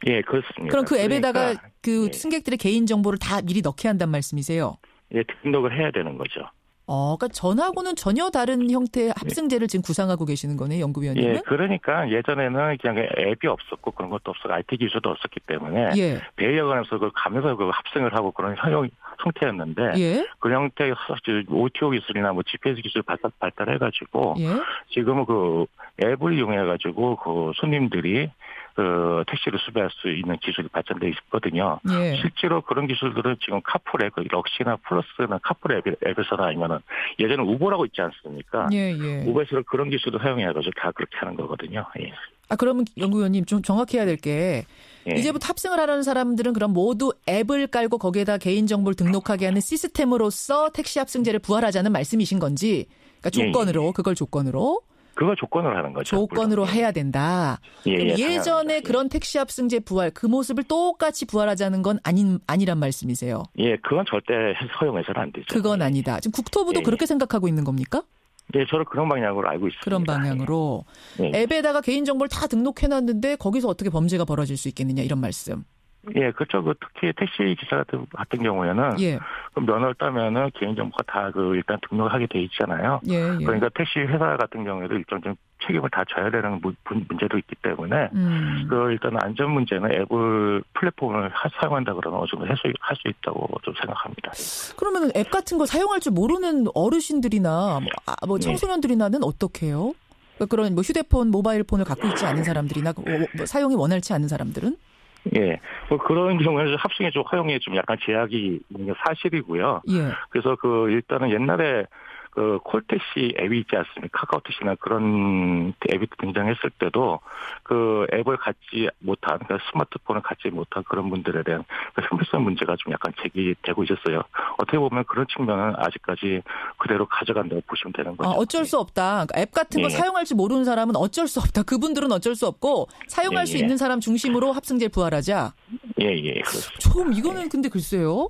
예, 그렇습니다. 그럼 그 앱에다가 승객들의 개인 정보를 다 미리 넣게 한단 말씀이세요? 예, 등록을 해야 되는 거죠. 그러니까 전하고는 전혀 다른 형태의 합승제를 지금 구상하고 계시는 거네요, 연구위원님은? 예, 그러니까 예전에는 그냥 앱이 없었고 그런 것도 없었고 IT 기술도 없었기 때문에 배회관에서 그 가면서 그 합승을 하고 그런 형태였는데 그 형태의 OTO 기술이나 뭐 GPS 기술 발달해가지고 지금은 그 앱을 이용해가지고 그 손님들이 그 택시를 수배할 수 있는 기술이 발전돼 있거든요. 실제로 그런 기술들은 지금 카풀 앱, 럭시나 플러스나 카풀 앱에서나 아니면은 예전에 우버라고 있지 않습니까? 우버에서 그런 기술도 사용해가지고 다 그렇게 하는 거거든요. 그러면 연구위원님 좀 정확해야 될 게 이제부터 합승을 하려는 사람들은 그럼 모두 앱을 깔고 거기에다 개인 정보를 등록하게 하는 시스템으로서 택시 합승제를 부활하자는 말씀이신 건지, 그러니까 조건으로 그걸 조건으로. 그거 조건으로 하는 거죠. 조건으로 물론. 해야 된다. 예전에 그런 택시 합승제 부활, 그 모습을 똑같이 부활하자는 건 아니란 말씀이세요? 예, 그건 절대 허용해서는 안 되죠. 그건 아니다. 지금 국토부도 그렇게 생각하고 있는 겁니까? 네, 저는 그런 방향으로 알고 있습니다. 그런 방향으로. 앱에다가 개인정보를 다 등록해놨는데 거기서 어떻게 범죄가 벌어질 수 있겠느냐 이런 말씀. 예, 그렇죠. 특히 택시 기사 같은 경우에는 그 면허를 따면은 개인정보가 다 일단 등록하게 돼 있잖아요. 그러니까 택시 회사 같은 경우에도 일정 좀 책임을 다 져야 되는 문제도 있기 때문에 일단 안전 문제는 앱을 플랫폼을 사용한다 그러면 어느 정도 할 수 있다고 좀 생각합니다. 그러면 앱 같은 거 사용할 줄 모르는 어르신들이나 청소년들이나는 어떻게 해요? 그런 휴대폰, 모바일 폰을 갖고 있지 않은 사람들이나 사용이 원활치 않은 사람들은? 예. 그런 경우에는 합승에 좀 허용에 좀 약간 제약이 있는 게 사실이고요. 그래서 일단은 옛날에 콜택시 앱이 있지 않습니까? 카카오택시나 그런 앱이 등장했을 때도 앱을 갖지 못한, 그러니까 스마트폰을 갖지 못한 그런 분들에 대한 형평성 문제가 좀 약간 제기되고 있었어요. 어떻게 보면 그런 측면은 아직까지 그대로 가져간다고 보시면 되는 거죠. 어쩔 수 없다. 그러니까 앱 같은 거 사용할지 모르는 사람은 어쩔 수 없다. 그분들은 어쩔 수 없고 사용할 수 있는 사람 중심으로 합승제를 부활하자. 좀 이거는 근데 글쎄요.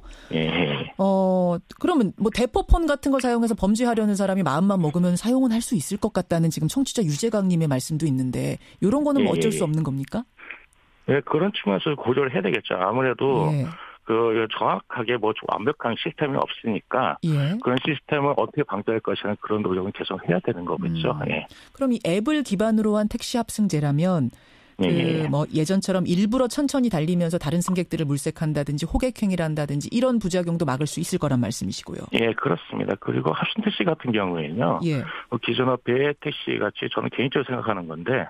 그러면 대포폰 같은 걸 사용해서 범죄하려는 사람이 마음만 먹으면 사용은 할 수 있을 것 같다는 지금 청취자 유재강님의 말씀도 있는데 이런 거는 어쩔 수 없는 겁니까? 네, 그런 측면에서 고려를 해야 되겠죠. 아무래도 정확하게 완벽한 시스템이 없으니까 그런 시스템을 어떻게 방지할 것이라는 그런 노력은 계속 해야 되는 거겠죠. 그럼 이 앱을 기반으로 한 택시 합승제라면 예전처럼 일부러 천천히 달리면서 다른 승객들을 물색한다든지 호객행위를 한다든지 이런 부작용도 막을 수 있을 거란 말씀이시고요. 예, 그렇습니다. 그리고 합승택시 같은 경우에는요. 기존의 배 택시 같이 저는 개인적으로 생각하는 건데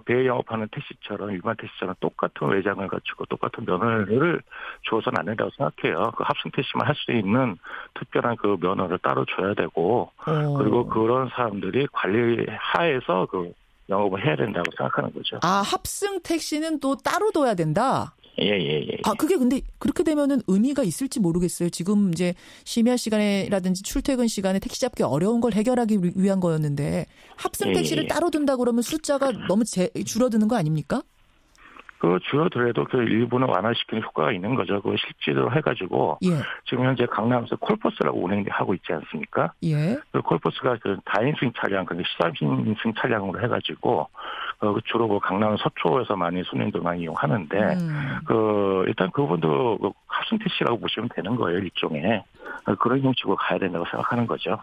배에 영업하는 택시처럼 일반 택시처럼 똑같은 외장을 갖추고 똑같은 면허를 줘서는 안 된다고 생각해요. 합승택시만 할 수 있는 특별한 면허를 따로 줘야 되고 그리고 그런 사람들이 관리 하에서 영업을 해야 된다고 생각하는 거죠. 합승 택시는 또 따로 둬야 된다? 예. 그게 근데 그렇게 되면은 의미가 있을지 모르겠어요. 지금 이제 심야 시간이라든지 출퇴근 시간에 택시 잡기 어려운 걸 해결하기 위한 거였는데 합승 택시를 따로 둔다 그러면 숫자가 너무 줄어드는 거 아닙니까? 줄어들어도 일부는 완화시키는 효과가 있는 거죠. 실제로 해가지고 지금 현재 강남에서 콜버스라고 운행하고 있지 않습니까? 콜버스가 다인승 차량, 13인승 차량으로 해가지고 주로 강남 서초에서 많이 손님들 많이 이용하는데 일단 그분도 합승 택시라고 보시면 되는 거예요, 일종의. 그런 형식으로 가야 된다고 생각하는 거죠.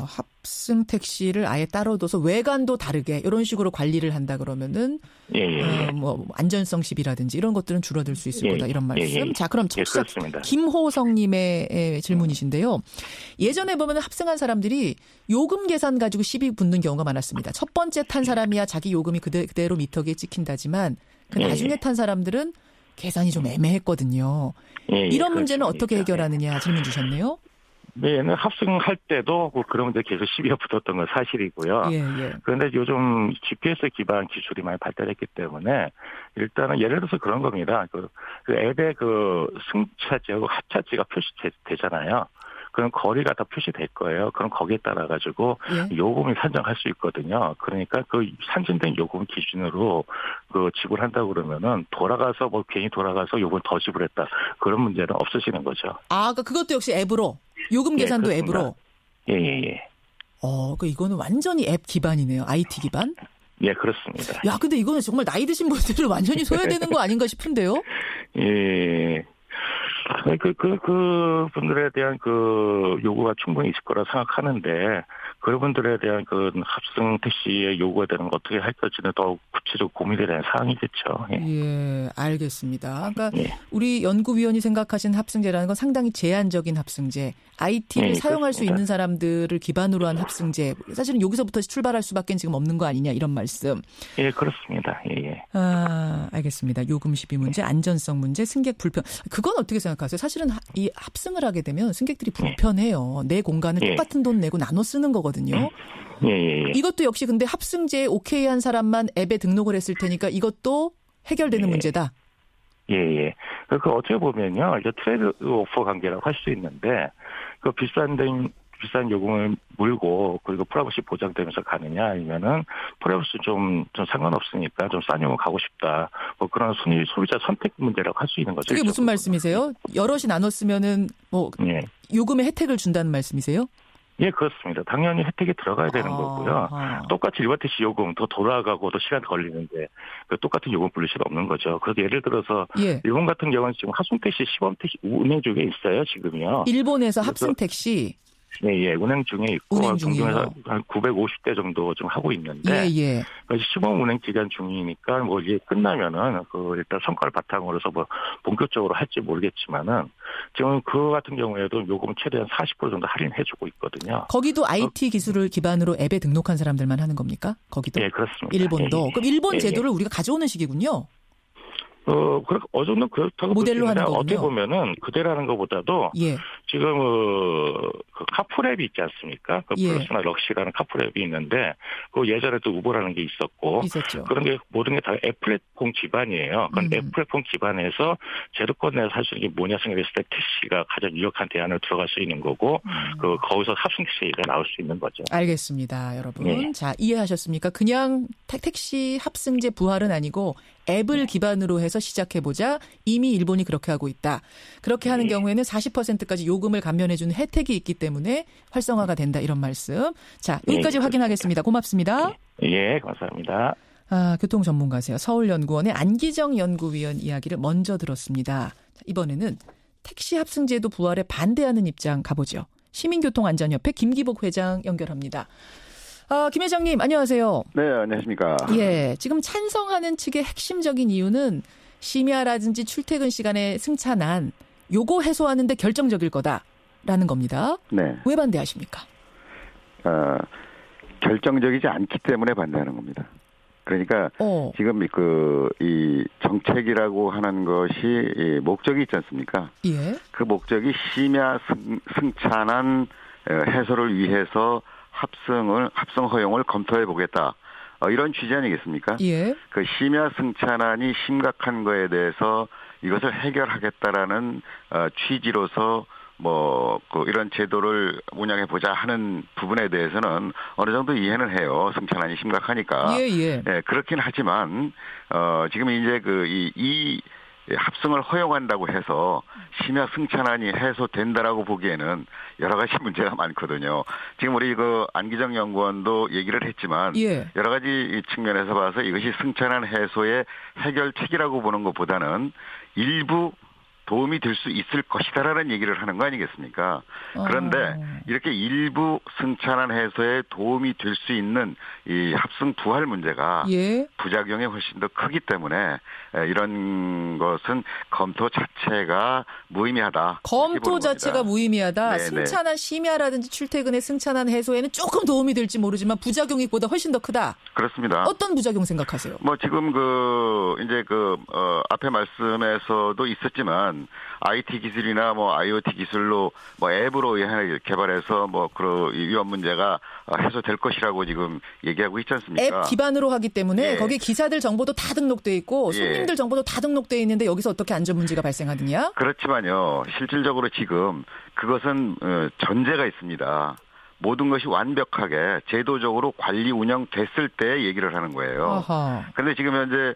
합승 택시를 아예 따로 둬서 외관도 다르게 이런 식으로 관리를 한다 그러면은 안전성 시비라든지 이런 것들은 줄어들 수 있을 거다 이런 말씀. 자, 그럼 청취자 김호성님의 질문이신데요. 예전에 보면 합승한 사람들이 요금 계산 가지고 시비 붙는 경우가 많았습니다. 첫 번째 탄 사람이야 자기 요금이 그대로 미터기에 찍힌다지만 나중에 탄 사람들은 계산이 좀 애매했거든요. 이런 문제는 어떻게 해결하느냐 질문 주셨네요. 네, 합승할 때도 그런 문제 계속 시비가 붙었던 건 사실이고요. 그런데 요즘 GPS 기반 기술이 많이 발달했기 때문에 일단은 예를 들어서 그런 겁니다. 그 앱에 승차지하고 하차지가 표시되잖아요. 그런 거리가 다 표시될 거예요. 그럼 거기에 따라 가지고 요금을 산정할 수 있거든요. 그러니까 산정된 요금 기준으로 지불한다고 그러면은 괜히 돌아가서 요금 더 지불했다. 그런 문제는 없으시는 거죠. 그러니까 그것도 역시 앱으로 요금 계산도 앱으로. 이거는 완전히 앱 기반이네요. IT 기반. 예, 그렇습니다. 근데 이거는 정말 나이 드신 분들을 완전히 소외되는 거 아닌가 싶은데요. 그 분들에 대한 요구가 충분히 있을 거라 생각하는데 그분들에 대한 합승 택시의 요구에 대한 어떻게 할 것지는 더 구체적으로 고민에 대한 사항이겠죠. 알겠습니다. 그러니까 우리 연구위원이 생각하신 합승제라는 건 상당히 제한적인 합승제, IT를 사용할 수 있는 사람들을 기반으로 한 합승제. 사실은 여기서부터 출발할 수밖에 지금 없는 거 아니냐 이런 말씀. 예, 그렇습니다. 알겠습니다. 요금 시비 문제, 안전성 문제, 승객 불편. 그건 어떻게 생각하세요? 사실은 이 합승을 하게 되면 승객들이 불편해요. 내 공간을 똑같은 돈 내고 나눠 쓰는 거거든요. 이것도 역시 근데 합승제에 오케이 한 사람만 앱에 등록을 했을 테니까 이것도 해결되는 문제다. 어떻게 보면요. 이제 트레이드 오퍼 관계라고 할 수 있는데 비싼 요금을 물고 그리고 프라이버시 보장되면서 가느냐 아니면은 프라이버시 좀 상관없으니까 좀 싼 요금 가고 싶다. 그런 소비자 선택 문제라고 할 수 있는 거죠. 그게 무슨 말씀이세요? 여럿이 나눴으면은 요금의 혜택을 준다는 말씀이세요? 예, 그렇습니다. 당연히 혜택이 들어가야 되는 거고요. 똑같이 일반 택시 요금 더 돌아가고 또 시간 걸리는데 똑같은 요금 부를 수는 없는 거죠. 그래서 예를 들어서 일본 같은 경우는 지금 합승 택시, 시범 택시 운행 중에 있어요, 지금요. 일본에서 합승 택시. 네, 운행 중에 있고 동경에서 한 950대 정도 좀 하고 있는데 시범 운행 기간 중이니까 뭐 이게 끝나면은 일단 성과를 바탕으로서 뭐 본격적으로 할지 모르겠지만은 지금 그거 같은 경우에도 요금 최대한 40% 정도 할인해주고 있거든요. 거기도 IT 기술을 기반으로 앱에 등록한 사람들만 하는 겁니까? 거기도? 네, 그렇습니다. 일본도. 그럼 일본 제도를 우리가 가져오는 식이군요. 그렇게 어느 정도 그렇다고 모델로 하는 거군요. 어떻게 보면은 그대라는 것보다도 지금 그 카풀 앱이 있지 않습니까? 그 플러스나 럭시라는 카풀 앱이 있는데 그 예전에도 우버라는 게 있었고 있었죠. 그런 게 모든 게 다 앱 플랫폼 기반이에요. 그러니까 앱 플랫폼 기반에서 제도권 내에서 할 수 있는 게 뭐냐 생각했을 때 택시가 가장 유력한 대안으로 들어갈 수 있는 거고 거기서 합승 택시가 나올 수 있는 거죠. 알겠습니다, 여러분. 자, 이해하셨습니까? 그냥 택시 합승제 부활은 아니고 앱을 기반으로 해서 시작해보자. 이미 일본이 그렇게 하고 있다. 그렇게 하는 경우에는 40%까지 요금을 감면해주는 혜택이 있기 때문에 활성화가 된다. 이런 말씀. 자, 여기까지 확인하겠습니다. 고맙습니다. 예, 감사합니다. 교통 전문가세요. 서울연구원의 안기정 연구위원 이야기를 먼저 들었습니다. 자, 이번에는 택시 합승제도 부활에 반대하는 입장 가보죠. 시민교통안전협회 김기복 회장 연결합니다. 김 회장님, 안녕하세요. 네, 안녕하십니까. 예, 지금 찬성하는 측의 핵심적인 이유는 심야라든지 출퇴근 시간에 승차난, 요거 해소하는데 결정적일 거다라는 겁니다. 네. 왜 반대하십니까? 결정적이지 않기 때문에 반대하는 겁니다. 그러니까 지금 이 정책이라고 하는 것이 목적이 있지 않습니까? 예. 그 목적이 심야 승차난 해소를 위해서 합승 허용을 검토해 보겠다. 이런 취지 아니겠습니까? 예. 그 심야 승차난이 심각한 거에 대해서 이것을 해결하겠다라는 취지로서 이런 제도를 운영해 보자 하는 부분에 대해서는 어느 정도 이해는 해요. 승차난이 심각하니까. 예. 그렇긴 하지만 지금 이제 이 합승을 허용한다고 해서 심야 승차난이 해소된다라고 보기에는 여러 가지 문제가 많거든요. 지금 우리 안기정 연구원도 얘기를 했지만 여러 가지 측면에서 봐서 이것이 승차난 해소의 해결책이라고 보는 것보다는 일부 도움이 될 수 있을 것이다라는 얘기를 하는 거 아니겠습니까? 그런데 이렇게 일부 승차난 해소에 도움이 될 수 있는 이 합승 부활 문제가 부작용이 훨씬 더 크기 때문에 이런 것은 검토 자체가 무의미하다. 검토 자체가 무의미하다. 승차난 심야라든지 출퇴근의 승차난 해소에는 조금 도움이 될지 모르지만 부작용이 보다 훨씬 더 크다. 그렇습니다. 어떤 부작용 생각하세요? 지금 앞에 말씀에서도 있었지만 IT 기술이나 IoT 기술로 앱으로 개발해서 위험 문제가 해소될 것이라고 지금 얘기하고 있지 않습니까? 앱 기반으로 하기 때문에 거기에 기사들 정보도 다 등록돼 있고 손님들 정보도 다 등록돼 있는데 여기서 어떻게 안전 문제가 발생하느냐? 그렇지만요. 실질적으로 지금 그것은 전제가 있습니다. 모든 것이 완벽하게 제도적으로 관리 운영됐을 때 얘기를 하는 거예요. 그런데 지금 현재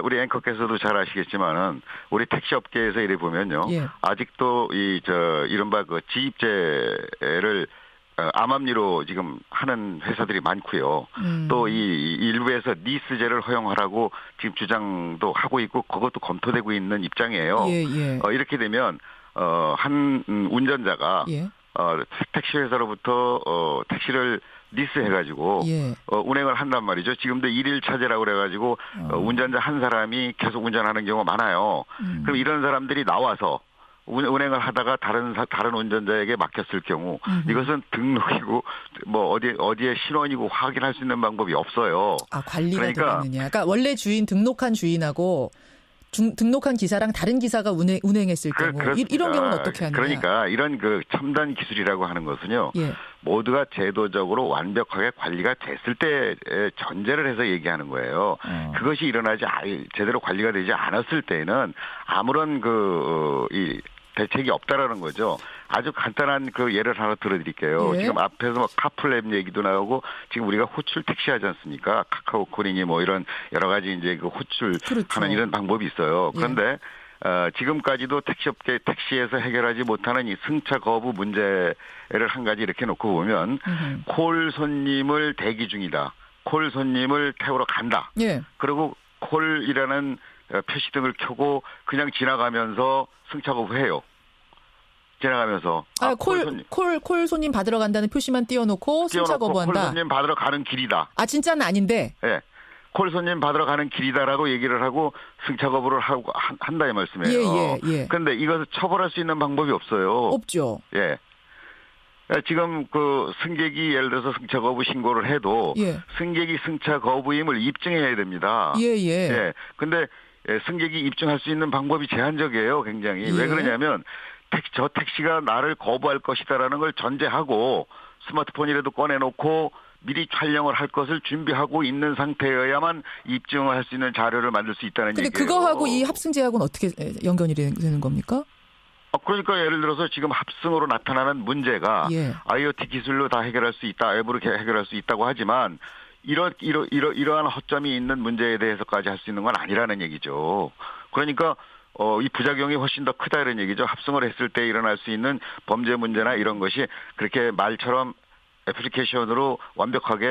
우리 앵커께서도 잘 아시겠지만은 우리 택시 업계에서 이래 보면요. 아직도 이른바 지입제를 암암리로 지금 하는 회사들이 많고요. 또 이 일부에서 니스제를 허용하라고 지금 주장도 하고 있고 그것도 검토되고 있는 입장이에요. 이렇게 되면 한 운전자가 택시 회사로부터 택시를 리스해가지고 운행을 한단 말이죠. 지금도 일일 차제라고 그래가지고 운전자 한 사람이 계속 운전하는 경우가 많아요. 그럼 이런 사람들이 나와서 운행을 하다가 다른 운전자에게 맡겼을 경우 이것은 등록이고 어디에 신원이고 확인할 수 있는 방법이 없어요. 관리가 되겠느냐. 그러니까 원래 등록한 주인하고 등록한 기사랑 다른 기사가 운행했을 경우 이런 경우는 어떻게 하느냐. 그러니까 이런 첨단 기술이라고 하는 것은요. 모두가 제도적으로 완벽하게 관리가 됐을 때 전제를 해서 얘기하는 거예요. 그것이 제대로 관리가 되지 않았을 때에는 아무런 이 대책이 없다라는 거죠. 아주 간단한 예를 하나 들어드릴게요. 지금 앞에서 카풀앱 얘기도 나오고 지금 우리가 호출 택시 하지 않습니까? 카카오 콜이니 이런 여러 가지 호출하는 이런 방법이 있어요. 그런데 지금까지도 택시에서 해결하지 못하는 이 승차 거부 문제를 한 가지 이렇게 놓고 보면 콜 손님을 대기 중이다. 콜 손님을 태우러 간다. 예. 그리고 콜이라는 표시등을 켜고 그냥 지나가면서 승차 거부해요. 지나가면서. 콜 손님 받으러 간다는 표시만 띄워놓고 승차 거부한다. 콜 손님 받으러 가는 길이다. 아, 진짜는 아닌데? 네. 콜 손님 받으러 가는 길이다라고 얘기를 하고 승차 거부를 하고 한다 이 말씀이에요. 예. 그런데 이것을 처벌할 수 있는 방법이 없어요. 없죠. 예. 지금 그 승객이 예를 들어서 승차 거부 신고를 해도 승객이 승차 거부임을 입증해야 됩니다. 예. 근데 승객이 입증할 수 있는 방법이 제한적이에요, 굉장히. 왜 그러냐면 저 택시가 나를 거부할 것이다라는 걸 전제하고 스마트폰이라도 꺼내놓고 미리 촬영을 할 것을 준비하고 있는 상태여야만 입증을 할 수 있는 자료를 만들 수 있다는 얘기예요. 근데 그거하고 이 합승제하고는 어떻게 연결이 되는 겁니까? 그러니까 예를 들어서 지금 합승으로 나타나는 문제가 IoT 기술로 다 해결할 수 있다, 앱으로 해결할 수 있다고 하지만 이러한 허점이 있는 문제에 대해서까지 할 수 있는 건 아니라는 얘기죠. 그러니까 이 부작용이 훨씬 더 크다 이런 얘기죠. 합승을 했을 때 일어날 수 있는 범죄 문제나 이런 것이 그렇게 말처럼 애플리케이션으로 완벽하게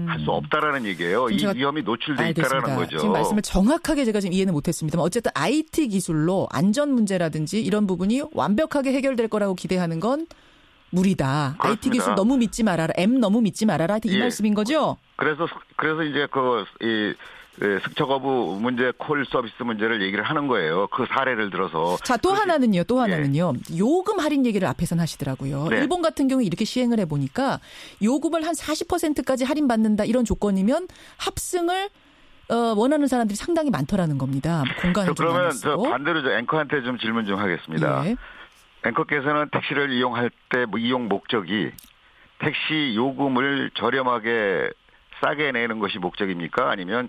할 수 없다라는 얘기예요. 이 위험이 노출돼 있다라는 거죠. 지금 말씀을 정확하게 제가 지금 이해는 못했습니다만 어쨌든 IT 기술로 안전 문제라든지 이런 부분이 완벽하게 해결될 거라고 기대하는 건 무리다. 그렇습니다. IT 기술 너무 믿지 말아라. 앱 너무 믿지 말아라. 이 말씀인 거죠? 그래서 이제 승차 거부 문제, 콜 서비스 문제를 얘기를 하는 거예요. 그 사례를 들어서. 자, 또 하나는요. 요금 할인 얘기를 앞에서는 하시더라고요. 네. 일본 같은 경우에 이렇게 시행을 해보니까 요금을 한 40%까지 할인받는다 이런 조건이면 합승을 원하는 사람들이 상당히 많더라는 겁니다. 공간을 좀 그러면 반대로 앵커한테 좀 질문 좀 하겠습니다. 앵커께서는 택시를 이용할 때 이용 목적이 택시 요금을 저렴하게 싸게 내는 것이 목적입니까? 아니면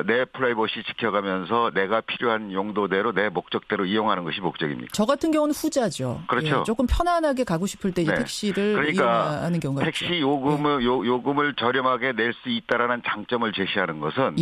내 프라이버시 지켜가면서 내가 필요한 용도대로 내 목적대로 이용하는 것이 목적입니까? 저 같은 경우는 후자죠. 그렇죠. 조금 편안하게 가고 싶을 때 이제 택시를 이용하는 경우가 택시 있죠. 요금을 저렴하게 낼 수 있다라는 장점을 제시하는 것은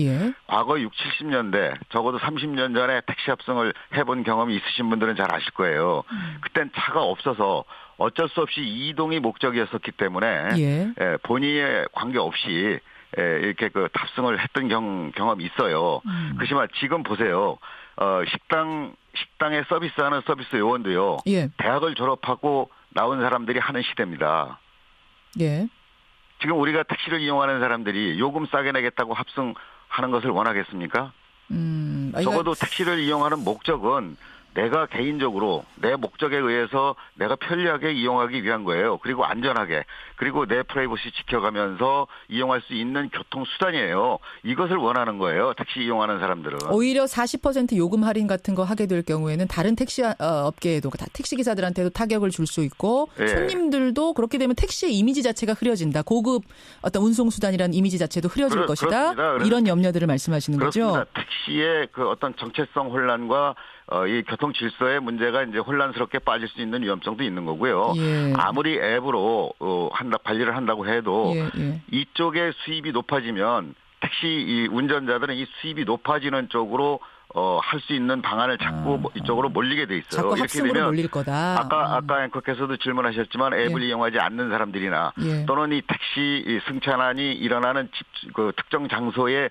과거 60, 70년대 적어도 30년 전에 택시 합승을 해본 경험이 있으신 분들은 잘 아실 거예요. 그땐 차가 없어서 어쩔 수 없이 이동이 목적이었었기 때문에 본인의 관계없이 이렇게 탑승을 했던 경험이 있어요. 그렇지만 지금 보세요. 식당에 서비스하는 서비스 요원도요. 대학을 졸업하고 나온 사람들이 하는 시대입니다. 지금 우리가 택시를 이용하는 사람들이 요금 싸게 내겠다고 합승하는 것을 원하겠습니까? 적어도 택시를 이용하는 목적은 내가 개인적으로 내 목적에 의해서 내가 편리하게 이용하기 위한 거예요. 그리고 안전하게. 그리고 내 프라이버시 지켜가면서 이용할 수 있는 교통수단이에요. 이것을 원하는 거예요. 택시 이용하는 사람들은. 오히려 40% 요금 할인 같은 거 하게 될 경우에는 다른 택시 업계에도 택시기사들한테도 타격을 줄 수 있고 손님들도 그렇게 되면 택시의 이미지 자체가 흐려진다. 고급 어떤 운송수단이라는 이미지 자체도 흐려질 것이다. 그렇습니다. 이런 염려들을 말씀하시는 그렇습니다. 거죠. 택시의 어떤 정체성 혼란과 이 교통 질서의 문제가 이제 혼란스럽게 빠질 수 있는 위험성도 있는 거고요. 아무리 앱으로 관리를 한다고 해도 이쪽에 수입이 높아지면 택시 이 운전자들은 이 수입이 높아지는 쪽으로 할 수 있는 방안을 자꾸 이쪽으로 몰리게 돼 있어요. 자꾸 합승으로 몰릴 거다. 아까 앵커께서도 질문하셨지만 앱을 이용하지 않는 사람들이나 또는 이 택시 승차난이 일어나는 특정 장소에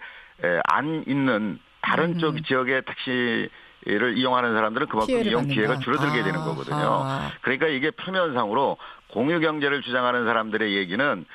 안 있는 다른 쪽 지역의 택시를 이용하는 사람들은 그만큼 이용 기회가 줄어들게 되는 거거든요. 그러니까 이게 표면상으로 공유경제를 주장하는 사람들의 얘기는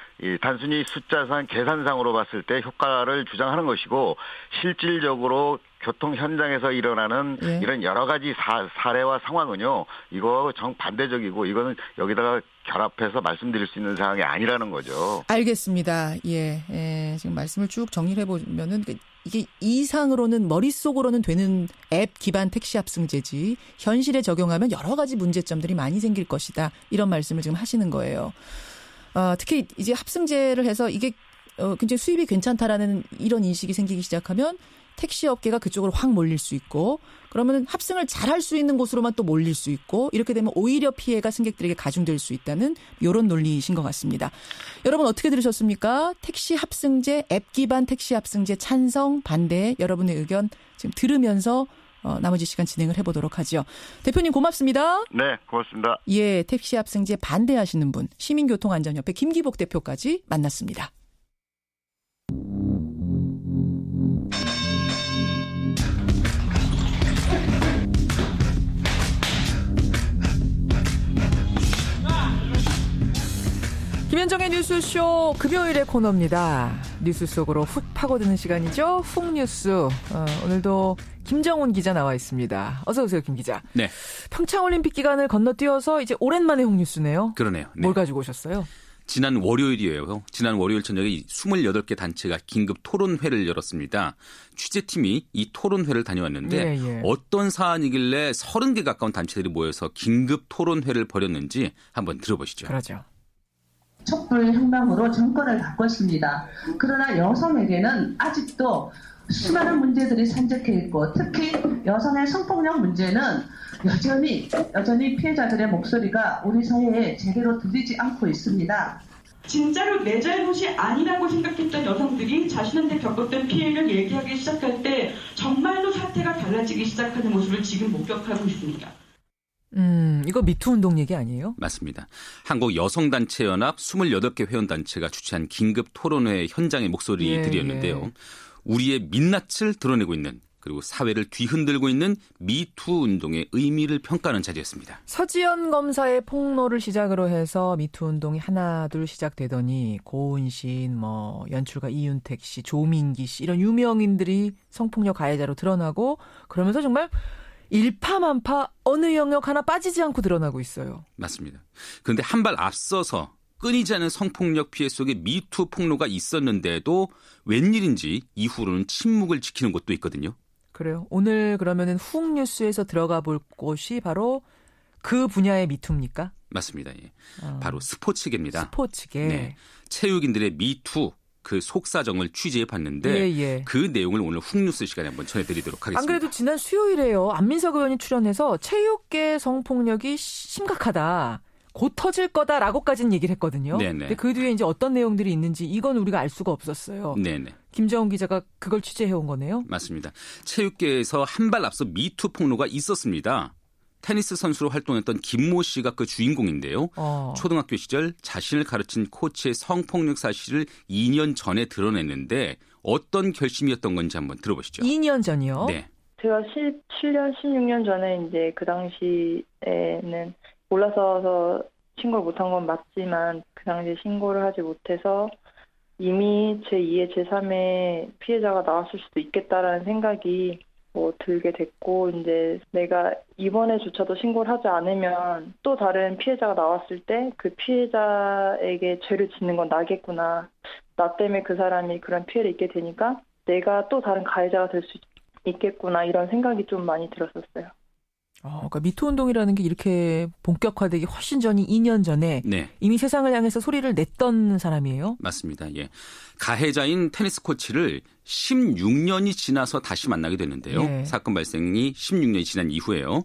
단순히 숫자상 계산상으로 봤을 때 효과를 주장하는 것이고 실질적으로 교통 현장에서 일어나는 이런 여러 가지 사례와 상황은요. 이거 정반대적이고 이거는 여기다가 결합해서 말씀드릴 수 있는 상황이 아니라는 거죠. 알겠습니다. 지금 말씀을 쭉 정리를 해보면은 이게 이상으로는 머릿속으로는 되는 앱 기반 택시 합승제지 현실에 적용하면 여러 가지 문제점들이 많이 생길 것이다. 이런 말씀을 지금 하시는 거예요. 특히 이제 합승제를 해서 이게 굉장히 수입이 괜찮다라는 이런 인식이 생기기 시작하면 택시 업계가 그쪽으로 확 몰릴 수 있고 그러면 합승을 잘할 수 있는 곳으로만 또 몰릴 수 있고 이렇게 되면 오히려 피해가 승객들에게 가중될 수 있다는 이런 논리이신 것 같습니다. 여러분 어떻게 들으셨습니까? 택시 합승제, 앱 기반 택시 합승제 찬성, 반대 여러분의 의견 지금 들으면서 나머지 시간 진행을 해보도록 하죠. 대표님 고맙습니다. 네, 고맙습니다. 예, 택시 합승제 반대하시는 분 시민교통안전협회 김기복 대표까지 만났습니다. 김현정의 뉴스쇼 금요일의 코너입니다. 뉴스 속으로 훅 파고드는 시간이죠. 훅 뉴스. 오늘도 김정훈 기자 나와 있습니다. 어서 오세요, 김 기자. 네. 평창올림픽 기간을 건너뛰어서 이제 오랜만에 훅 뉴스네요. 그러네요. 네. 뭘 가지고 오셨어요? 지난 월요일이에요. 지난 월요일 저녁에 28개 단체가 긴급 토론회를 열었습니다. 취재팀이 이 토론회를 다녀왔는데 어떤 사안이길래 30개 가까운 단체들이 모여서 긴급 토론회를 벌였는지 한번 들어보시죠. 그러죠. 촛불 혁명으로 정권을 바꿨습니다. 그러나 여성에게는 아직도 수많은 문제들이 산적해 있고 특히 여성의 성폭력 문제는 여전히 피해자들의 목소리가 우리 사회에 제대로 들리지 않고 있습니다. 진짜로 내 잘못이 아니라고 생각했던 여성들이 자신한테 겪었던 피해를 얘기하기 시작할 때 정말로 사태가 달라지기 시작하는 모습을 지금 목격하고 있습니다. 이거 미투 운동 얘기 아니에요? 맞습니다. 한국여성단체연합 28개 회원단체가 주최한 긴급 토론회 현장의 목소리들이었는데요. 우리의 민낯을 드러내고 있는 그리고 사회를 뒤흔들고 있는 미투 운동의 의미를 평가하는 자리였습니다. 서지연 검사의 폭로를 시작으로 해서 미투 운동이 하나둘 시작되더니 고은신, 연출가 이윤택 씨, 조민기 씨 이런 유명인들이 성폭력 가해자로 드러나고 그러면서 정말 일파만파 어느 영역 하나 빠지지 않고 드러나고 있어요. 맞습니다. 그런데 한 발 앞서서 끊이지 않은 성폭력 피해 속에 미투 폭로가 있었는데도 웬일인지 이후로는 침묵을 지키는 곳도 있거든요. 그래요. 오늘 그러면은 훅 뉴스에서 들어가 볼 곳이 바로 그 분야의 미투입니까? 맞습니다. 예. 바로 스포츠계입니다. 스포츠계. 네. 체육인들의 미투. 그 속사정을 취재해봤는데 그 내용을 오늘 훅뉴스 시간에 한번 전해드리도록 하겠습니다. 안 그래도 지난 수요일에요. 안민석 의원이 출연해서 체육계 성폭력이 심각하다. 곧 터질 거다라고까지는 얘기를 했거든요. 네네. 근데 그 뒤에 이제 어떤 내용들이 있는지 이건 우리가 알 수가 없었어요. 네네. 김정훈 기자가 그걸 취재해온 거네요. 맞습니다. 체육계에서 한 발 앞서 미투 폭로가 있었습니다. 테니스 선수로 활동했던 김모 씨가 그 주인공인데요. 초등학교 시절 자신을 가르친 코치의 성폭력 사실을 2년 전에 드러냈는데 어떤 결심이었던 건지 한번 들어보시죠. 2년 전이요? 네. 제가 17년, 16년 전에 이제 그 당시에는 몰라서 신고를 못한 건 맞지만 그 당시에 신고를 하지 못해서 이미 제2의 제3의 피해자가 나왔을 수도 있겠다라는 생각이 들게 됐고 이제 내가 이번에조차도 신고를 하지 않으면 또 다른 피해자가 나왔을 때 그 피해자에게 죄를 짓는 건 나겠구나. 나 때문에 그 사람이 그런 피해를 입게 되니까 내가 또 다른 가해자가 될 수 있겠구나 이런 생각이 좀 많이 들었었어요. 그러니까 미투 운동이라는 게 이렇게 본격화되기 훨씬 전이 2년 전에 이미 세상을 향해서 소리를 냈던 사람이에요? 맞습니다. 예. 가해자인 테니스 코치를 16년이 지나서 다시 만나게 됐는데요. 사건 발생이 16년이 지난 이후에요.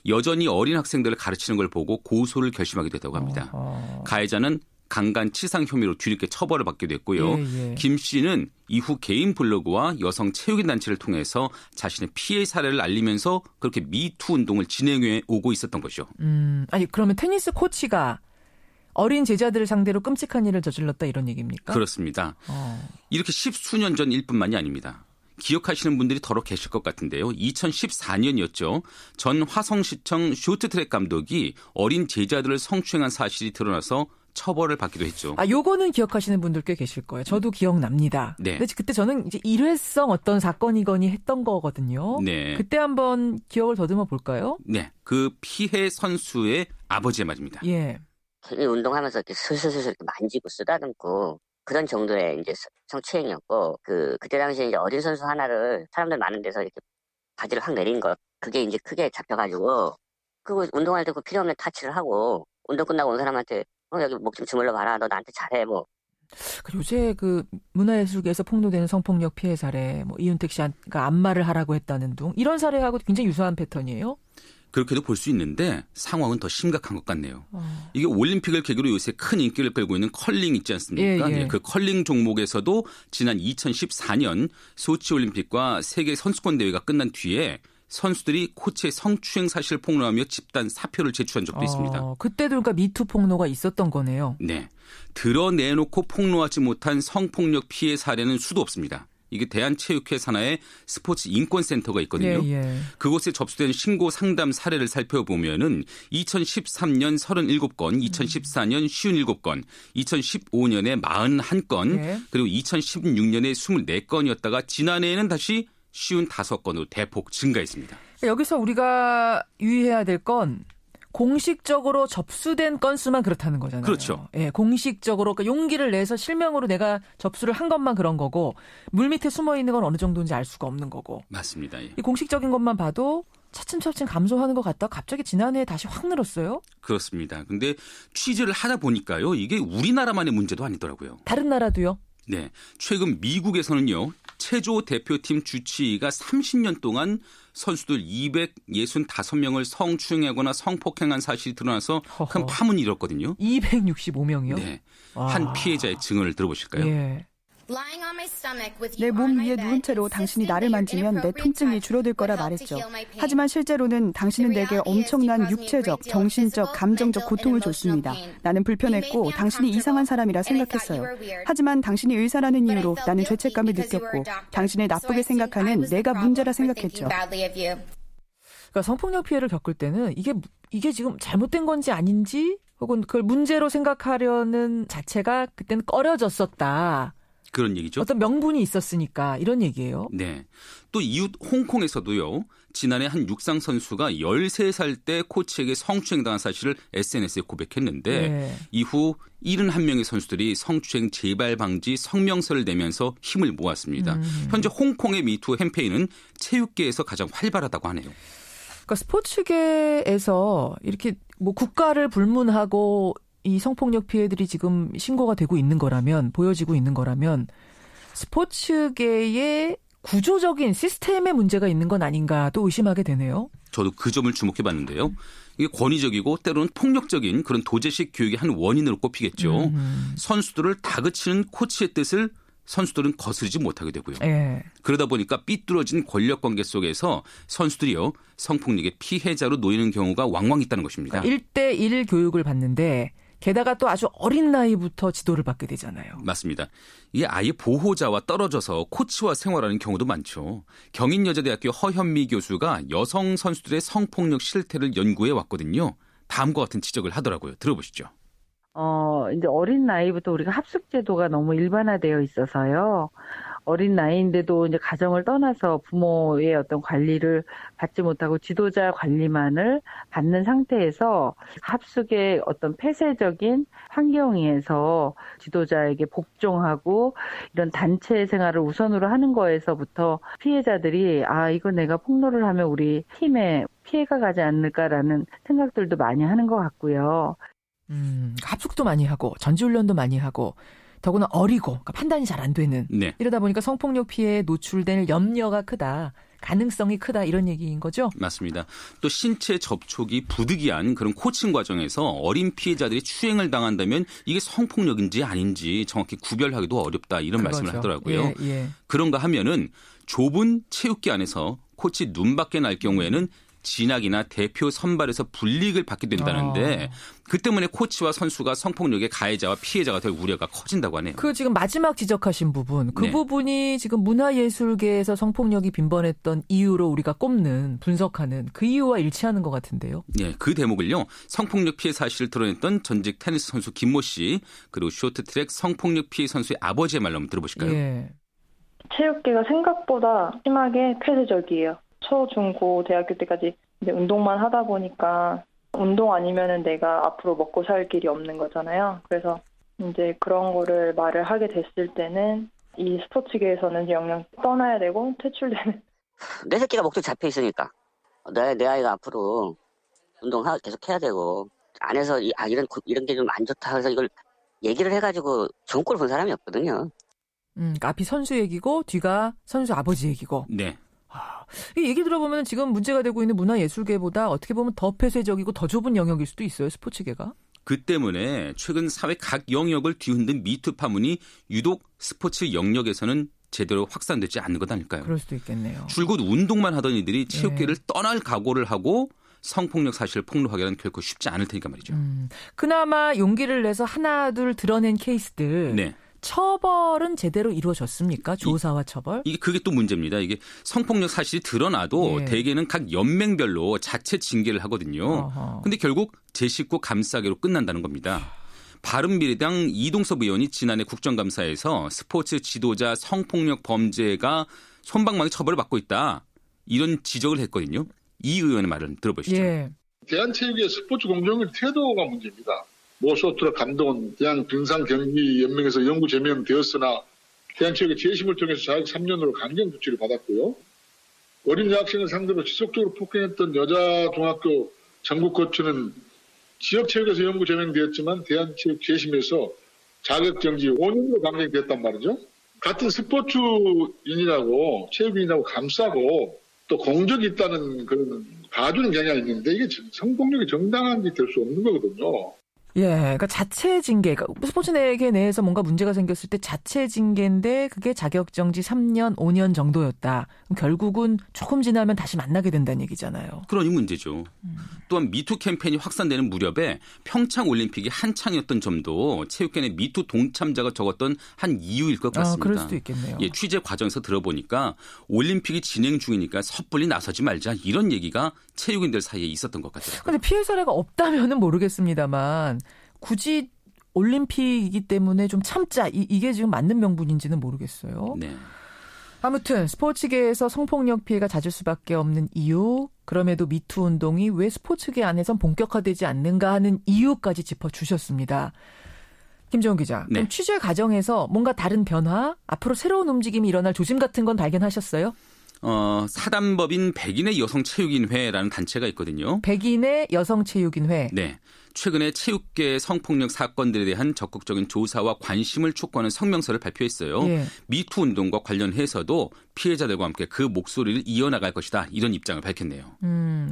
여전히 어린 학생들을 가르치는 걸 보고 고소를 결심하게 됐다고 합니다. 가해자는 강간치상 혐의로 뒤늦게 처벌을 받게 됐고요. 김 씨는 이후 개인 블로그와 여성 체육인 단체를 통해서 자신의 피해 사례를 알리면서 그렇게 미투 운동을 진행해 오고 있었던 거죠. 아니 그러면 테니스 코치가 어린 제자들을 상대로 끔찍한 일을 저질렀다 이런 얘기입니까? 그렇습니다. 이렇게 10수년 전 일뿐만이 아닙니다. 기억하시는 분들이 더러 계실 것 같은데요. 2014년이었죠. 전 화성시청 쇼트트랙 감독이 어린 제자들을 성추행한 사실이 드러나서 처벌을 받기도 했죠. 요거는 기억하시는 분들 꽤 계실 거예요. 저도 기억납니다. 네. 근데 그때 저는 이제 일회성 어떤 사건이거니 했던 거거든요. 네. 그때 한번 기억을 더듬어 볼까요? 네. 그 피해 선수의 아버지의 말입니다. 예. 운동하면서 이렇게 슬슬슬 이렇게 만지고 쓰다듬고 그런 정도의 이제 성추행이었고 그때 당시에 이제 어린 선수 하나를 사람들 많은 데서 이렇게 바지를 확 내린 것 그게 이제 크게 잡혀가지고 그거 운동할 때 그 필요 없는 타치를 하고 운동 끝나고 온 사람한테 여기 목 좀 주물러 봐라. 너 나한테 잘해. 요새 그 문화예술계에서 폭로되는 성폭력 피해 사례, 이윤택 씨가 안마를 하라고 했다는 등 이런 사례하고 굉장히 유사한 패턴이에요. 그렇게도 볼 수 있는데 상황은 더 심각한 것 같네요. 이게 올림픽을 계기로 요새 큰 인기를 끌고 있는 컬링 있지 않습니까? 그 컬링 종목에서도 지난 2014년 소치 올림픽과 세계 선수권 대회가 끝난 뒤에 선수들이 코치의 성추행 사실을 폭로하며 집단 사표를 제출한 적도 있습니다. 그때도 그러니까 미투 폭로가 있었던 거네요. 네. 드러내놓고 폭로하지 못한 성폭력 피해 사례는 수도 없습니다. 이게 대한체육회 산하에 스포츠 인권센터가 있거든요. 그곳에 접수된 신고 상담 사례를 살펴보면은 2013년 37건, 2014년 57건, 2015년에 41건, 그리고 2016년에 24건이었다가 지난해에는 다시 55건으로 대폭 증가했습니다. 여기서 우리가 유의해야 될 건 공식적으로 접수된 건수만 그렇다는 거잖아요. 그렇죠. 예, 공식적으로 그러니까 용기를 내서 실명으로 내가 접수를 한 것만 그런 거고 물밑에 숨어 있는 건 어느 정도인지 알 수가 없는 거고. 맞습니다. 예. 이 공식적인 것만 봐도 차츰차츰 감소하는 것 같다. 갑자기 지난해에 다시 확 늘었어요. 그렇습니다. 근데 취재를 하다 보니까요. 이게 우리나라만의 문제도 아니더라고요. 다른 나라도요? 네. 최근 미국에서는요. 체조 대표팀 주치의가 30년 동안 선수들 265명을 성추행하거나 성폭행한 사실이 드러나서 큰 파문이 일었거든요. 265명이요? 네. 한 피해자의 증언을 들어보실까요? 예. 내 몸 위에 누운 채로 당신이 나를 만지면 내 통증이 줄어들 거라 말했죠. 하지만 실제로는 당신은 내게 엄청난 육체적, 정신적, 감정적 고통을 줬습니다. 나는 불편했고 당신이 이상한 사람이라 생각했어요. 하지만 당신이 의사라는 이유로 나는 죄책감을 느꼈고 당신을 나쁘게 생각하는 내가 문제라 생각했죠. 그러니까 성폭력 피해를 겪을 때는 이게 지금 잘못된 건지 아닌지 혹은 그걸 문제로 생각하려는 자체가 그때는 꺼려졌었다. 그런 얘기죠. 어떤 명분이 있었으니까 이런 얘기예요. 네. 또 이웃 홍콩에서도요. 지난해 한 육상 선수가 13살 때 코치에게 성추행당한 사실을 SNS에 고백했는데 이후 71명의 선수들이 성추행 재발 방지 성명서를 내면서 힘을 모았습니다. 현재 홍콩의 미투 캠페인은 체육계에서 가장 활발하다고 하네요. 그러니까 스포츠계에서 이렇게 뭐 국가를 불문하고 이 성폭력 피해들이 지금 신고가 되고 있는 거라면 보여지고 있는 거라면 스포츠계의 구조적인 시스템에 문제가 있는 건 아닌가도 의심하게 되네요. 저도 그 점을 주목해 봤는데요. 이게 권위적이고 때로는 폭력적인 그런 도제식 교육의 한 원인으로 꼽히겠죠. 선수들을 다그치는 코치의 뜻을 선수들은 거스르지 못하게 되고요. 그러다 보니까 삐뚤어진 권력관계 속에서 선수들이요. 성폭력의 피해자로 놓이는 경우가 왕왕 있다는 것입니다. 그러니까 1대1 교육을 받는데 게다가 또 아주 어린 나이부터 지도를 받게 되잖아요. 맞습니다. 이게 아예 보호자와 떨어져서 코치와 생활하는 경우도 많죠. 경인여자대학교 허현미 교수가 여성 선수들의 성폭력 실태를 연구해 왔거든요. 다음과 같은 지적을 하더라고요. 들어보시죠. 이제 어린 나이부터 우리가 합숙 제도가 너무 일반화되어 있어서요. 어린 나이인데도 이제 가정을 떠나서 부모의 어떤 관리를 받지 못하고 지도자 관리만을 받는 상태에서 합숙의 어떤 폐쇄적인 환경에서 지도자에게 복종하고 이런 단체 생활을 우선으로 하는 거에서부터 피해자들이 이거 내가 폭로를 하면 우리 팀에 피해가 가지 않을까라는 생각들도 많이 하는 것 같고요. 합숙도 많이 하고 전지훈련도 많이 하고 더구나 어리고 그러니까 판단이 잘 안 되는 이러다 보니까 성폭력 피해에 노출될 염려가 크다. 가능성이 크다 이런 얘기인 거죠? 맞습니다. 또 신체 접촉이 부득이한 그런 코칭 과정에서 어린 피해자들이 추행을 당한다면 이게 성폭력인지 아닌지 정확히 구별하기도 어렵다 이런 말씀을 하더라고요. 그런가 하면은 좁은 체육계 안에서 코치 눈밖에 날 경우에는 진학이나 대표 선발에서 불이익을 받게 된다는데 그 때문에 코치와 선수가 성폭력의 가해자와 피해자가 될 우려가 커진다고 하네요. 그 지금 마지막 지적하신 부분, 그 부분이 지금 문화예술계에서 성폭력이 빈번했던 이유로 우리가 꼽는 분석하는 그 이유와 일치하는 것 같은데요. 네, 그 대목을요. 성폭력 피해 사실을 드러냈던 전직 테니스 선수 김모 씨 그리고 쇼트트랙 성폭력 피해 선수의 아버지의 말로 한번 들어보실까요? 체육계가 생각보다 심하게 폐쇄적이에요. 초, 중, 고, 대학교 때까지 이제 운동만 하다 보니까 운동 아니면은 내가 앞으로 먹고 살 길이 없는 거잖아요. 그래서 이제 그런 거를 말을 하게 됐을 때는 이 스포츠계에서는 영영 떠나야 되고 퇴출되는. 내 새끼가 목줄 잡혀 있으니까 내 아이가 앞으로 운동 계속 해야 되고 안에서 이런 게 좀 안 좋다 해서 이걸 얘기를 해가지고 좋은 꼴 본 사람이 없거든요. 앞이 선수 얘기고 뒤가 선수 아버지 얘기고. 네. 이 얘기 들어보면 지금 문제가 되고 있는 문화예술계보다 어떻게 보면 더 폐쇄적이고 더 좁은 영역일 수도 있어요. 스포츠계가. 그 때문에 최근 사회 각 영역을 뒤흔든 미투 파문이 유독 스포츠 영역에서는 제대로 확산되지 않는 것 아닐까요? 그럴 수도 있겠네요. 줄곧 운동만 하던 이들이 체육계를 떠날 각오를 하고 성폭력 사실을 폭로하기는 결코 쉽지 않을 테니까 말이죠. 그나마 용기를 내서 하나 둘 드러낸 케이스들. 네. 처벌은 제대로 이루어졌습니까? 조사와 처벌? 그게 또 문제입니다. 이게 성폭력 사실이 드러나도 대개는 각 연맹별로 자체 징계를 하거든요. 그런데 결국 제 식구 감싸기로 끝난다는 겁니다. 바른미래당 이동섭 의원이 지난해 국정감사에서 스포츠 지도자 성폭력 범죄가 솜방망이 처벌을 받고 있다. 이런 지적을 했거든요. 이 의원의 말을 들어보시죠. 예. 대한체육의 스포츠 공정의 태도가 문제입니다. 모소트라 감독은 대한빙상경기연맹에서 영구 제명되었으나 대한체육의 재심을 통해서 자격 3년으로 강경 조치를 받았고요. 어린 여학생을 상대로 지속적으로 폭행했던 여자 중학교 전국 코치는 지역체육에서 영구 제명되었지만 대한체육 재심에서 자격정지 5년으로 강경됐단 말이죠. 같은 스포츠인이라고 체육인이라고 감싸고 또 공적이 있다는 그런 봐주는 경향이 있는데 이게 성폭력이 정당한지 될 수 없는 거거든요. 예, 그러니까 자체 징계, 스포츠계 내에서 뭔가 문제가 생겼을 때 자체 징계인데 그게 자격정지 3년, 5년 정도였다. 그럼 결국은 조금 지나면 다시 만나게 된다는 얘기잖아요. 그러니 문제죠. 또한 미투 캠페인이 확산되는 무렵에 평창 올림픽이 한창이었던 점도 체육계 내 미투 동참자가 적었던 한 이유일 것 같습니다. 그럴 수도 있겠네요. 예, 취재 과정에서 들어보니까 올림픽이 진행 중이니까 섣불리 나서지 말자 이런 얘기가 체육인들 사이에 있었던 것 같아요. 그런데 피해 사례가 없다면은 모르겠습니다만 굳이 올림픽이기 때문에 좀 참자 이게 지금 맞는 명분인지는 모르겠어요. 네. 아무튼 스포츠계에서 성폭력 피해가 잦을 수밖에 없는 이유, 그럼에도 미투 운동이 왜 스포츠계 안에선 본격화되지 않는가 하는 이유까지 짚어주셨습니다. 김정은 기자, 그럼 취재 과정에서 뭔가 다른 변화, 앞으로 새로운 움직임이 일어날 조짐 같은 건 발견하셨어요? 사단법인 백인의 여성체육인회라는 단체가 있거든요. 백인의 여성체육인회. 네. 최근에 체육계 성폭력 사건들에 대한 적극적인 조사와 관심을 촉구하는 성명서를 발표했어요. 예. 미투 운동과 관련해서도 피해자들과 함께 그 목소리를 이어나갈 것이다. 이런 입장을 밝혔네요.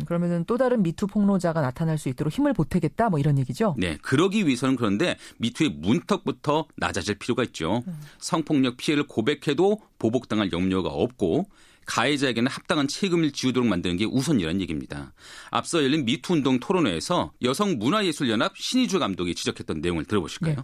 그러면은 또 다른 미투 폭로자가 나타날 수 있도록 힘을 보태겠다. 뭐 이런 얘기죠? 네. 그러기 위해서는 그런데 미투의 문턱부터 낮아질 필요가 있죠. 성폭력 피해를 고백해도 보복당할 염려가 없고 가해자에게는 합당한 책임을 지우도록 만드는 게 우선이라는 얘기입니다. 앞서 열린 미투 운동 토론회에서 여성문화예술연합 신희주 감독이 지적했던 내용을 들어보실까요? 네.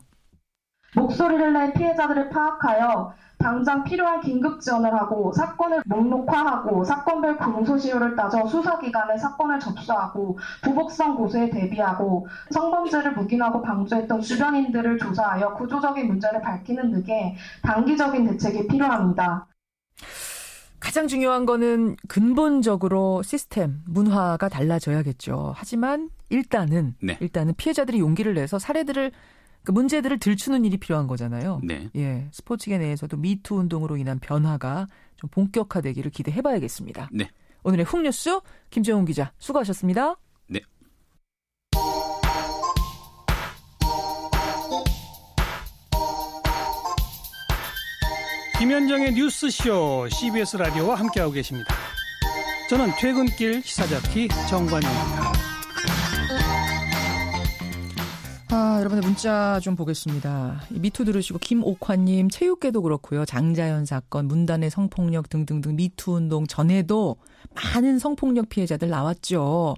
목소리를 낸 피해자들을 파악하여 당장 필요한 긴급 지원을 하고 사건을 목록화하고 사건별 공소시효를 따져 수사기관에 사건을 접수하고 부복성 고소에 대비하고 성범죄를 묵인하고 방조했던 주변인들을 조사하여 구조적인 문제를 밝히는 등의 단기적인 대책이 필요합니다. 가장 중요한 거는 근본적으로 시스템, 문화가 달라져야겠죠. 하지만 일단은 피해자들이 용기를 내서 사례들을 그 문제들을 들추는 일이 필요한 거잖아요. 네. 예, 스포츠계 내에서도 미투 운동으로 인한 변화가 좀 본격화되기를 기대해봐야겠습니다. 네. 오늘의 훅뉴스 김정은 기자 수고하셨습니다. 네. 김현정의 뉴스쇼 CBS 라디오와 함께하고 계십니다. 저는 퇴근길 시사자키 정관용입니다. 여러분의 문자 좀 보겠습니다. 미투 들으시고 김옥환님, 체육계도 그렇고요. 장자연 사건, 문단의 성폭력 등등등 미투 운동 전에도 많은 성폭력 피해자들 나왔죠.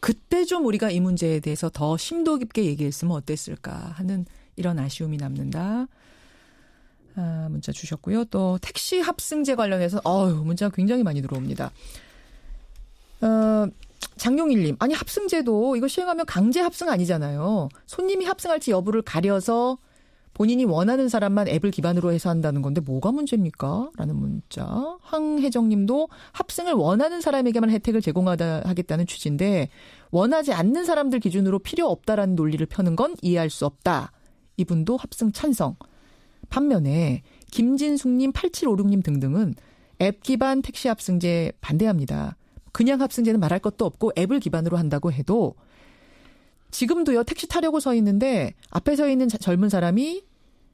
그때 좀 우리가 이 문제에 대해서 더 심도 깊게 얘기했으면 어땠을까 하는 이런 아쉬움이 남는다. 문자 주셨고요. 또 택시 합승제 관련해서 문자가 굉장히 많이 들어옵니다. 장용일님, 아니 합승제도 이거 시행하면 강제 합승 아니잖아요. 손님이 합승할지 여부를 가려서 본인이 원하는 사람만 앱을 기반으로 해서 한다는 건데 뭐가 문제입니까? 라는 문자. 황혜정님도 합승을 원하는 사람에게만 혜택을 제공하겠다는 취지인데 원하지 않는 사람들 기준으로 필요 없다라는 논리를 펴는 건 이해할 수 없다. 이분도 합승 찬성. 반면에 김진숙님, 8756님 등등은 앱 기반 택시 합승제 반대합니다. 그냥 합승제는 말할 것도 없고 앱을 기반으로 한다고 해도 지금도요 택시 타려고 서 있는데 앞에 서 있는 젊은 사람이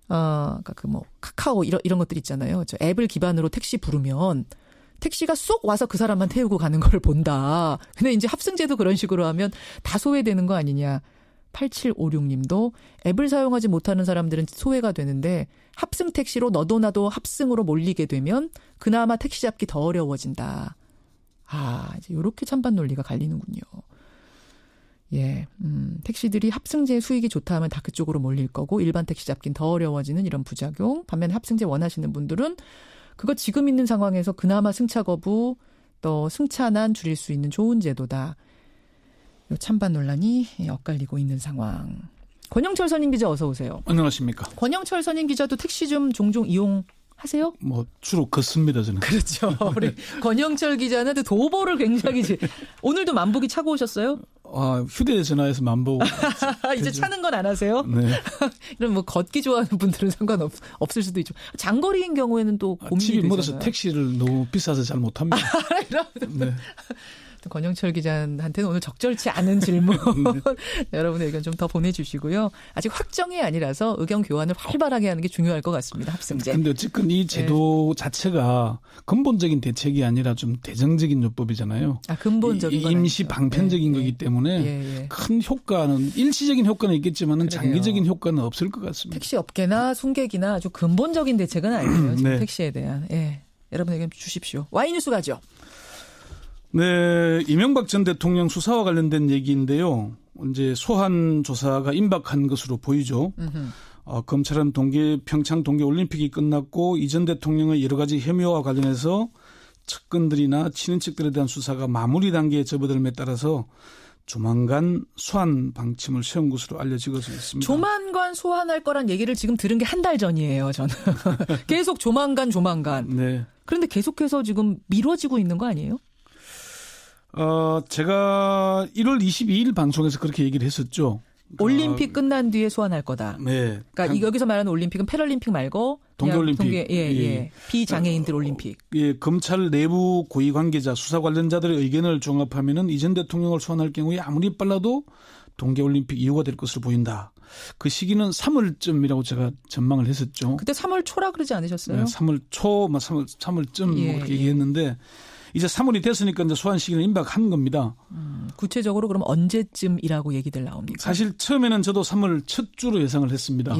카카오 이런 것들 있잖아요. 저 앱을 기반으로 택시 부르면 택시가 쏙 와서 그 사람만 태우고 가는 걸 본다. 근데 이제 합승제도 그런 식으로 하면 다 소외되는 거 아니냐. 8756님도 앱을 사용하지 못하는 사람들은 소외가 되는데 합승 택시로 너도 나도 합승으로 몰리게 되면 그나마 택시 잡기 더 어려워진다. 이제 이렇게 찬반 논리가 갈리는군요. 예, 택시들이 합승제 수익이 좋다 하면 다 그쪽으로 몰릴 거고 일반 택시 잡긴 더 어려워지는 이런 부작용. 반면에 합승제 원하시는 분들은 그거 지금 있는 상황에서 그나마 승차 거부 또 승차난 줄일 수 있는 좋은 제도다. 요 찬반 논란이 엇갈리고 있는 상황. 권영철 선임 기자 어서 오세요. 안녕하십니까. 권영철 선임 기자도 택시 좀 종종 이용하세요? 주로 걷습니다 저는. 그렇죠. 우리 권영철 기자는 도보를 굉장히 오늘도 만보기 차고 오셨어요? 휴대전화에서 만보. 이제 차는 건 안 하세요? 네. 이런 걷기 좋아하는 분들은 상관없을 수도 있죠. 장거리인 경우에는 또 고민이 되잖아요. 집이 멀어서 택시를 너무 비싸서 잘 못합니다. 네. 권영철 기자한테는 오늘 적절치 않은 질문 여러분의 의견 좀 더 보내주시고요. 아직 확정이 아니라서 의견 교환을 활발하게 하는 게 중요할 것 같습니다. 합승제. 그런데 어쨌든 이 제도 자체가 근본적인 대책이 아니라 좀 대정적인 요법이잖아요. 근본적인 건 임시 방편적인 거기 때문에 큰 효과는 일시적인 효과는 있겠지만 장기적인 효과는 없을 것 같습니다. 택시 업계나 승객이나 아주 근본적인 대책은 아니에요. 네. 택시에 대한. 여러분 의견 주십시오. 와이뉴스 가죠. 네, 이명박 전 대통령 수사와 관련된 얘기인데요. 이제 소환 조사가 임박한 것으로 보이죠. 검찰은 평창 동계올림픽이 끝났고 이 전 대통령의 여러 가지 혐의와 관련해서 측근들이나 친인척들에 대한 수사가 마무리 단계에 접어들음에 따라서 조만간 소환 방침을 세운 것으로 알려지고 있습니다. 조만간 소환할 거란 얘기를 지금 들은 게 한 달 전이에요, 저는. 계속 조만간. 네. 그런데 계속해서 지금 미뤄지고 있는 거 아니에요? 제가 1월 22일 방송에서 그렇게 얘기를 했었죠. 올림픽 끝난 뒤에 소환할 거다. 네. 그러니까 여기서 말하는 올림픽은 패럴림픽 말고 동계올림픽. 비장애인들 올림픽. 검찰 내부 고위 관계자 수사 관련자들의 의견을 종합하면은 이 전 대통령을 소환할 경우에 아무리 빨라도 동계올림픽 이후가 될 것으로 보인다. 그 시기는 3월쯤이라고 제가 전망을 했었죠. 그때 3월 초라 그러지 않으셨어요? 네, 3월 초, 3월쯤 그렇게 얘기했는데 이제 3월이 됐으니까 이제 소환 시기는 임박한 겁니다. 구체적으로 그럼 언제쯤이라고 얘기들 나옵니까? 사실 처음에는 저도 3월 첫 주로 예상을 했습니다.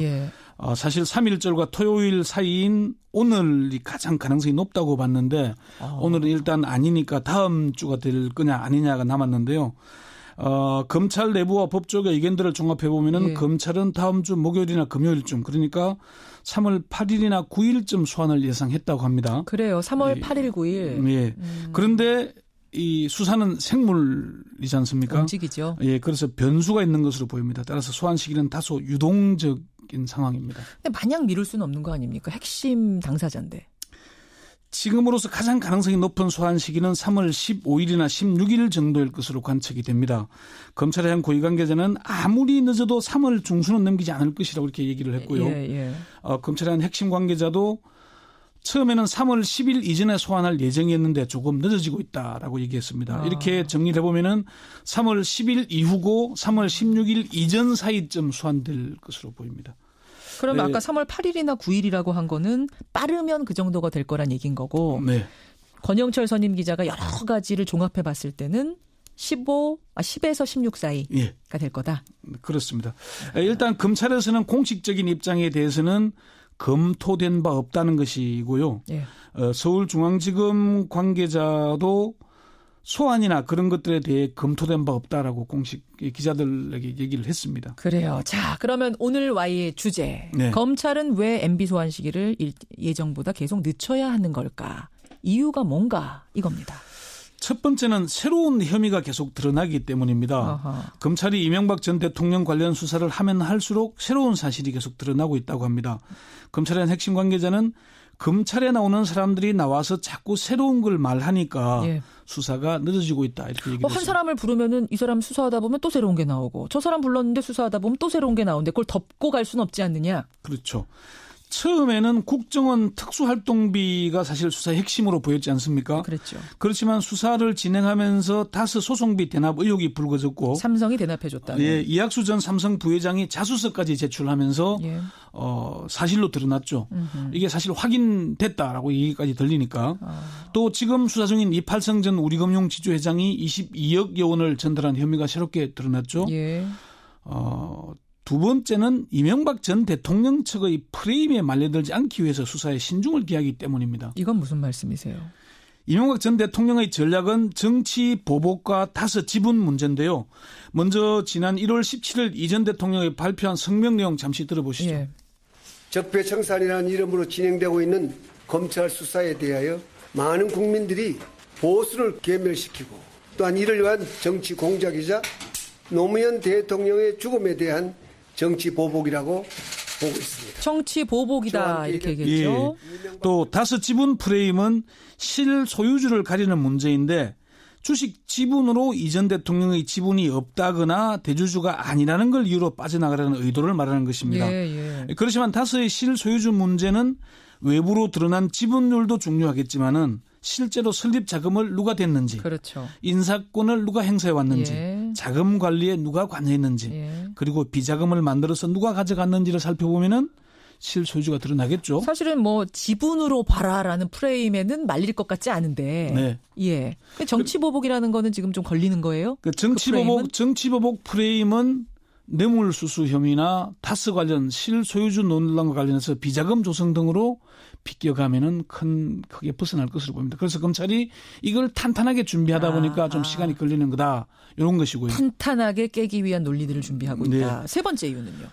사실 3일절과 토요일 사이인 오늘이 가장 가능성이 높다고 봤는데 오늘은 일단 아니니까 다음 주가 될 거냐 아니냐가 남았는데요. 검찰 내부와 법조계 의견들을 종합해보면은 검찰은 다음 주 목요일이나 금요일쯤 그러니까 3월 8일이나 9일쯤 소환을 예상했다고 합니다. 그래요. 3월 8일, 9일. 그런데 이 수사는 생물이지 않습니까? 움직이죠. 그래서 변수가 있는 것으로 보입니다. 따라서 소환 시기는 다소 유동적인 상황입니다. 근데 마냥 미룰 수는 없는 거 아닙니까? 핵심 당사자인데. 지금으로서 가장 가능성이 높은 소환 시기는 3월 15일이나 16일 정도일 것으로 관측이 됩니다. 검찰의 한 고위 관계자는 아무리 늦어도 3월 중순은 넘기지 않을 것이라고 이렇게 얘기를 했고요. 검찰의 한 핵심 관계자도 처음에는 3월 10일 이전에 소환할 예정이었는데 조금 늦어지고 있다라고 얘기했습니다. 이렇게 정리를 해보면은 3월 10일 이후고 3월 16일 이전 사이쯤 소환될 것으로 보입니다. 그러면 아까 3월 8일이나 9일이라고 한 거는 빠르면 그 정도가 될 거란 얘기인 거고 권영철 선임 기자가 여러 가지를 종합해 봤을 때는 10에서 16 사이가 될 거다. 그렇습니다. 일단 검찰에서는 공식적인 입장에 대해서는 검토된 바 없다는 것이고요. 서울중앙지검 관계자도 소환이나 그런 것들에 대해 검토된 바 없다라고 공식 기자들에게 얘기를 했습니다. 그래요. 자, 그러면 오늘 Y의 주제. 검찰은 왜 MB 소환 시기를 예정보다 계속 늦춰야 하는 걸까? 이유가 뭔가 이겁니다. 첫 번째는 새로운 혐의가 계속 드러나기 때문입니다. 검찰이 이명박 전 대통령 관련 수사를 하면 할수록 새로운 사실이 계속 드러나고 있다고 합니다. 검찰의 핵심 관계자는 검찰에 나오는 사람들이 나와서 자꾸 새로운 걸 말하니까 수사가 늦어지고 있다 이렇게 얘기했습니다. 한 사람을 부르면은 이 사람 수사하다 보면 또 새로운 게 나오고 저 사람 불렀는데 수사하다 보면 또 새로운 게 나오는데 그걸 덮고 갈 수는 없지 않느냐. 그렇죠. 처음에는 국정원 특수활동비가 사실 수사의 핵심으로 보였지 않습니까? 그렇죠. 그렇지만 수사를 진행하면서 다수 소송비 대납 의혹이 불거졌고 삼성이 대납해줬다. 이학수 전 삼성 부회장이 자수서까지 제출하면서 사실로 드러났죠. 이게 사실 확인됐다라고 얘기까지 들리니까 또 지금 수사 중인 이팔성 전 우리금융지주 회장이 22억여 원을 전달한 혐의가 새롭게 드러났죠. 두 번째는 이명박 전 대통령 측의 프레임에 말려들지 않기 위해서 수사에 신중을 기하기 때문입니다. 이건 무슨 말씀이세요? 이명박 전 대통령의 전략은 정치 보복과 다스 지분 문제인데요. 먼저 지난 1월 17일 이 전 대통령이 발표한 성명 내용 잠시 들어보시죠. 예. 적폐청산이라는 이름으로 진행되고 있는 검찰 수사에 대하여 많은 국민들이 보수를 괴멸시키고 또한 이를 위한 정치 공작이자 노무현 대통령의 죽음에 대한 정치 보복이라고 보고 있습니다. 정치 보복이다 이렇게 얘기했죠. 예. 또 다스 지분 프레임은 실소유주를 가리는 문제인데 주식 지분으로 이 전 대통령의 지분이 없다거나 대주주가 아니라는 걸 이유로 빠져나가려는 의도를 말하는 것입니다. 예. 그렇지만 다스의 실소유주 문제는 외부로 드러난 지분율도 중요하겠지만은 실제로 설립 자금을 누가 댔는지, 그렇죠. 인사권을 누가 행사해 왔는지, 예. 자금 관리에 누가 관여했는지, 예. 그리고 비자금을 만들어서 누가 가져갔는지를 살펴보면은 실소유주가 드러나겠죠. 사실은 뭐 지분으로 봐라라는 프레임에는 말릴 것 같지 않은데, 네. 예, 정치보복이라는 거는 지금 좀 걸리는 거예요? 그 정치보복 프레임은 뇌물수수 혐의나 다스 관련 실소유주 논란과 관련해서 비자금 조성 등으로 비껴가면은 크게 벗어날 것으로 보입니다. 그래서 검찰이 이걸 탄탄하게 준비하다 보니까 좀 시간이 걸리는 거다. 이런 것이고요. 탄탄하게 깨기 위한 논리들을 준비하고 있다. 네. 세 번째 이유는요?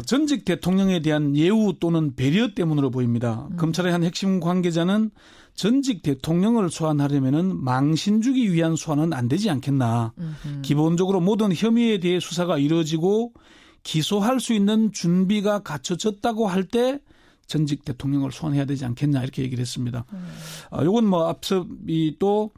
전직 대통령에 대한 예우 또는 배려 때문으로 보입니다. 검찰의 한 핵심 관계자는 전직 대통령을 소환하려면은 망신 주기 위한 소환은 안 되지 않겠나. 기본적으로 모든 혐의에 대해 수사가 이루어지고 기소할 수 있는 준비가 갖춰졌다고 할 때 전직 대통령을 소환해야 되지 않겠냐 이렇게 얘기를 했습니다. 이건 뭐 앞서 또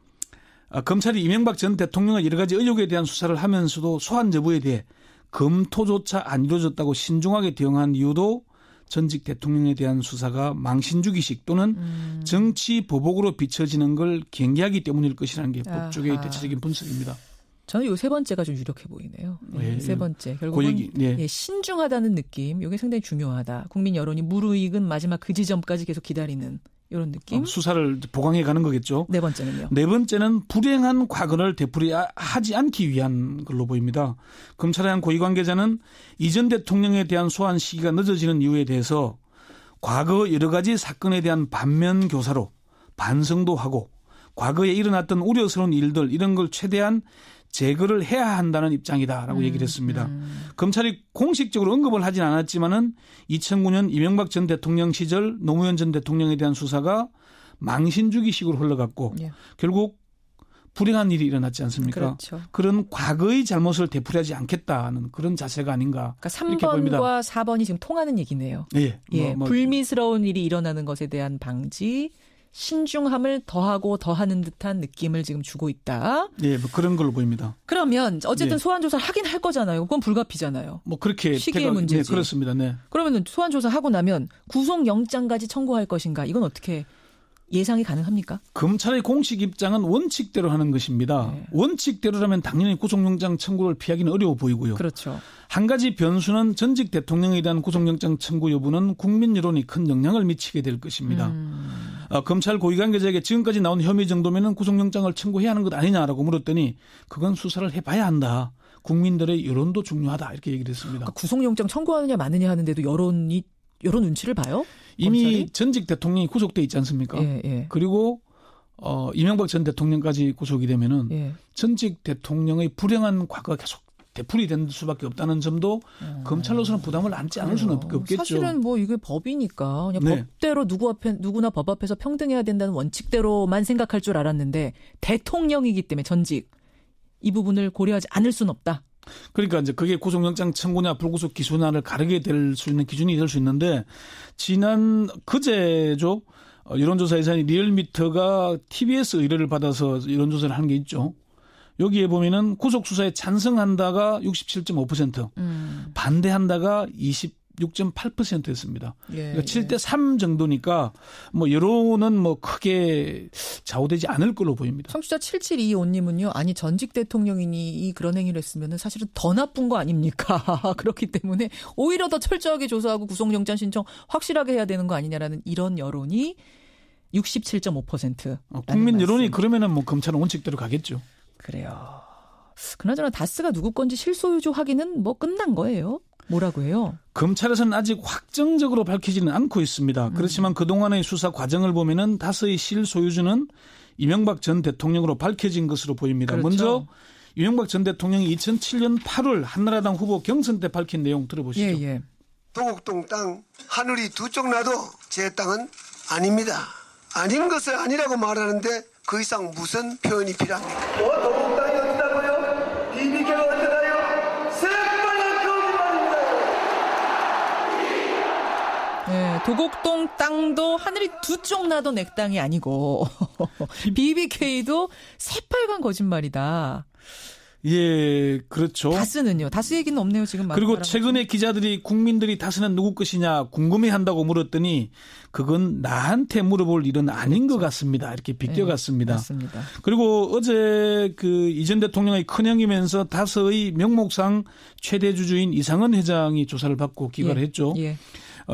검찰이 이명박 전 대통령의 여러 가지 의혹에 대한 수사를 하면서도 소환 여부에 대해 검토조차 안 이루어졌다고 신중하게 대응한 이유도 전직 대통령에 대한 수사가 망신주기식 또는 정치 보복으로 비춰지는 걸 경계하기 때문일 것이라는 게 법조계의 대체적인 분석입니다. 저는 이 세 번째가 좀 유력해 보이네요. 네, 세 번째. 결국은 예, 신중하다는 느낌. 이게 상당히 중요하다. 국민 여론이 무르익은 마지막 그 지점까지 계속 기다리는 이런 느낌. 수사를 보강해 가는 거겠죠. 네 번째는요. 네 번째는 불행한 과거를 되풀이하지 않기 위한 걸로 보입니다. 검찰의 한 고위 관계자는 이 전 대통령에 대한 소환 시기가 늦어지는 이유에 대해서 과거 여러 가지 사건에 대한 반면 교사로 반성도 하고 과거에 일어났던 우려스러운 일들 이런 걸 최대한 제거를 해야 한다는 입장이다라고 얘기를 했습니다. 검찰이 공식적으로 언급을 하진 않았지만은 2009년 이명박 전 대통령 시절 노무현 전 대통령에 대한 수사가 망신주기식으로 흘러갔고 결국 불행한 일이 일어났지 않습니까? 그렇죠. 그런 과거의 잘못을 되풀이하지 않겠다는 그런 자세가 아닌가. 그러니까 3번과 4번이 지금 통하는 얘기네요. 예. 불미스러운 일이 일어나는 것에 대한 방지. 신중함을 더하고 더하는 듯한 느낌을 지금 주고 있다. 네, 뭐 그런 걸로 보입니다. 그러면 어쨌든 소환 조사를 하긴 할 거잖아요. 그건 불가피잖아요. 뭐 그렇게 시기의 문제지. 네, 그렇습니다. 네. 그러면 소환 조사하고 나면 구속영장까지 청구할 것인가? 이건 어떻게 예상이 가능합니까? 검찰의 공식 입장은 원칙대로 하는 것입니다. 네. 원칙대로라면 당연히 구속영장 청구를 피하기는 어려워 보이고요. 그렇죠. 한 가지 변수는 전직 대통령에 대한 구속영장 청구 여부는 국민 여론이 큰 영향을 미치게 될 것입니다. 검찰 고위 관계자에게 지금까지 나온 혐의 정도면은 구속영장을 청구해야 하는 것 아니냐라고 물었더니 그건 수사를 해봐야 한다. 국민들의 여론도 중요하다 이렇게 얘기를 했습니다. 그러니까 구속영장 청구하느냐 마느냐 하는데도 여론 눈치를 봐요? 이미 검찰이? 전직 대통령이 구속돼 있지 않습니까? 예. 그리고 이명박 전 대통령까지 구속이 되면은 전직 대통령의 불행한 과거가 계속 되풀이된 수밖에 없다는 점도 검찰로서는 부담을 안지 않을 수는 없겠죠. 사실은 뭐 이게 법이니까 그냥 법대로 누구나 법 앞에서 평등해야 된다는 원칙대로만 생각할 줄 알았는데 대통령이기 때문에 전직 이 부분을 고려하지 않을 수는 없다. 그러니까 이제 그게 구속영장 청구냐 불구속 기소냐를 가르게 될 수 있는 기준이 될 수 있는데 지난 그제죠. 여론조사 예산이 리얼미터가 TBS 의뢰를 받아서 여론조사를 하는 게 있죠. 여기에 보면은 구속수사에 찬성한다가 67.5%, 반대한다가 26.8%였습니다. 그러니까 7대3 정도니까 뭐 여론은 뭐 크게 좌우되지 않을 걸로 보입니다. 청취자 7725님은요. 아니 전직 대통령이니 그런 행위를 했으면 사실은 더 나쁜 거 아닙니까? 그렇기 때문에 오히려 더 철저하게 조사하고 구속영장 신청 확실하게 해야 되는 거 아니냐라는 이런 여론이 67.5%. 국민 여론이 그러면은 뭐 검찰은 원칙대로 가겠죠. 그래요. 그나저나 다스가 누구 건지 실소유주 확인은 뭐 끝난 거예요? 뭐라고 해요? 검찰에서는 아직 확정적으로 밝히지는 않고 있습니다. 그렇지만 그동안의 수사 과정을 보면은 다스의 실소유주는 이명박 전 대통령으로 밝혀진 것으로 보입니다. 그렇죠. 먼저 이명박 전 대통령이 2007년 8월 한나라당 후보 경선 때 밝힌 내용 들어보시죠. 예. 도곡동 땅 하늘이 두 쪽 나도 제 땅은 아닙니다. 아닌 것을 아니라고 말하는데 그 이상 무슨 표현이 필요합니까? 도곡 땅이 어디다고요? BBK가 어디다요? 새빨간 거짓말입니다. 네, 도곡동 땅도 하늘이 두 쪽 나도 내 땅이 아니고 BBK도 새빨간 거짓말이다. 예, 그렇죠. 다스는요? 다스 얘기는 없네요, 지금. 그리고 최근에 기자들이 국민들이 다스는 누구 것이냐 궁금해한다고 물었더니 그건 나한테 물어볼 일은 아닌 것 같습니다. 이렇게 비껴갔습니다. 네, 맞습니다. 그리고 어제 그 이전 대통령의 큰형이면서 다스의 명목상 최대 주주인 이상은 회장이 조사를 받고 귀가를 했죠. 예.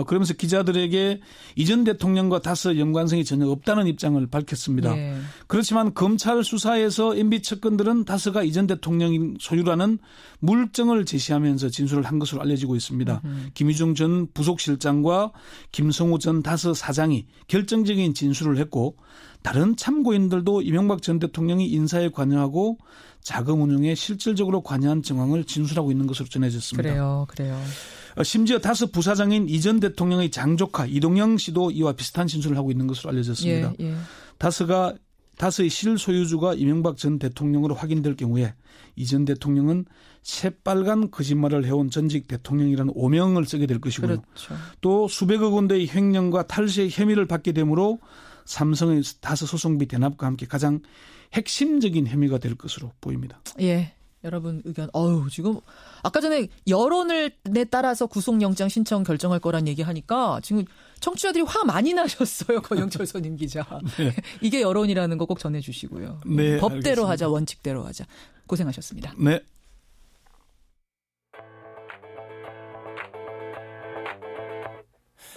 그러면서 기자들에게 이전 대통령과 다스 연관성이 전혀 없다는 입장을 밝혔습니다. 예. 그렇지만 검찰 수사에서 MB 측근들은 다스가 이전 대통령이 소유라는 물증을 제시하면서 진술을 한 것으로 알려지고 있습니다. 김유중 전 부속실장과 김성우 전 다스 사장이 결정적인 진술을 했고 다른 참고인들도 이명박 전 대통령이 인사에 관여하고 자금 운용에 실질적으로 관여한 정황을 진술하고 있는 것으로 전해졌습니다. 그래요. 심지어 다스 부사장인 이전 대통령의 장조카 이동영 씨도 이와 비슷한 진술을 하고 있는 것으로 알려졌습니다. 예. 다스의 실소유주가 이명박 전 대통령으로 확인될 경우에 이전 대통령은 새빨간 거짓말을 해온 전직 대통령이라는 오명을 쓰게 될 것이고요. 그렇죠. 또 수백억 원대의 횡령과 탈세의 혐의를 받게 되므로 삼성의 다스 소송비 대납과 함께 가장 핵심적인 혐의가 될 것으로 보입니다. 예. 여러분 의견, 지금 아까 전에 여론에 따라서 구속영장 신청 결정할 거란 얘기하니까 지금 청취자들이 화 많이 나셨어요. 권영철 선임 기자. 네. 이게 여론이라는 거 꼭 전해주시고요. 네, 법대로 알겠습니다. 하자, 원칙대로 하자. 고생하셨습니다. 네.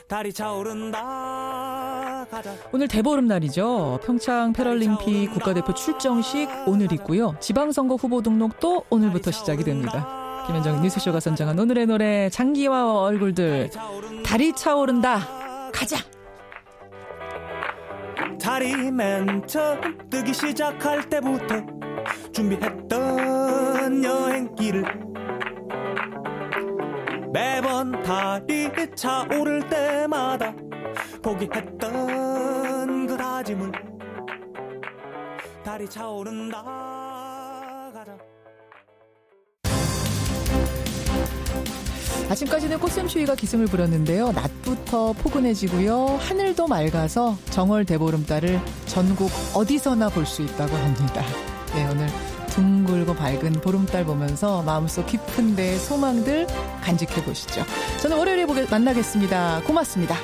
달이 차오른다 가자. 오늘 대보름날이죠. 평창 패럴림픽 국가대표 출정식 오늘 있고요. 지방선거 후보 등록도 오늘부터 시작이 됩니다. 김현정의 뉴스쇼가 선정한 오늘의 노래 장기와 얼굴들 달이 차오른다 가자. 달이 맨 처음 뜨기 시작할 때부터 준비했던 여행길을 매번 달이 차오를 때마다 포기했던 그 다짐을 달이 차오른다 가자. 아침까지는 꽃샘추위가 기승을 부렸는데요. 낮부터 포근해지고요. 하늘도 맑아서 정월 대보름달을 전국 어디서나 볼 수 있다고 합니다. 네, 오늘 둥글고 밝은 보름달 보면서 마음속 깊은 데 소망들 간직해 보시죠. 저는 월요일에 만나겠습니다. 고맙습니다.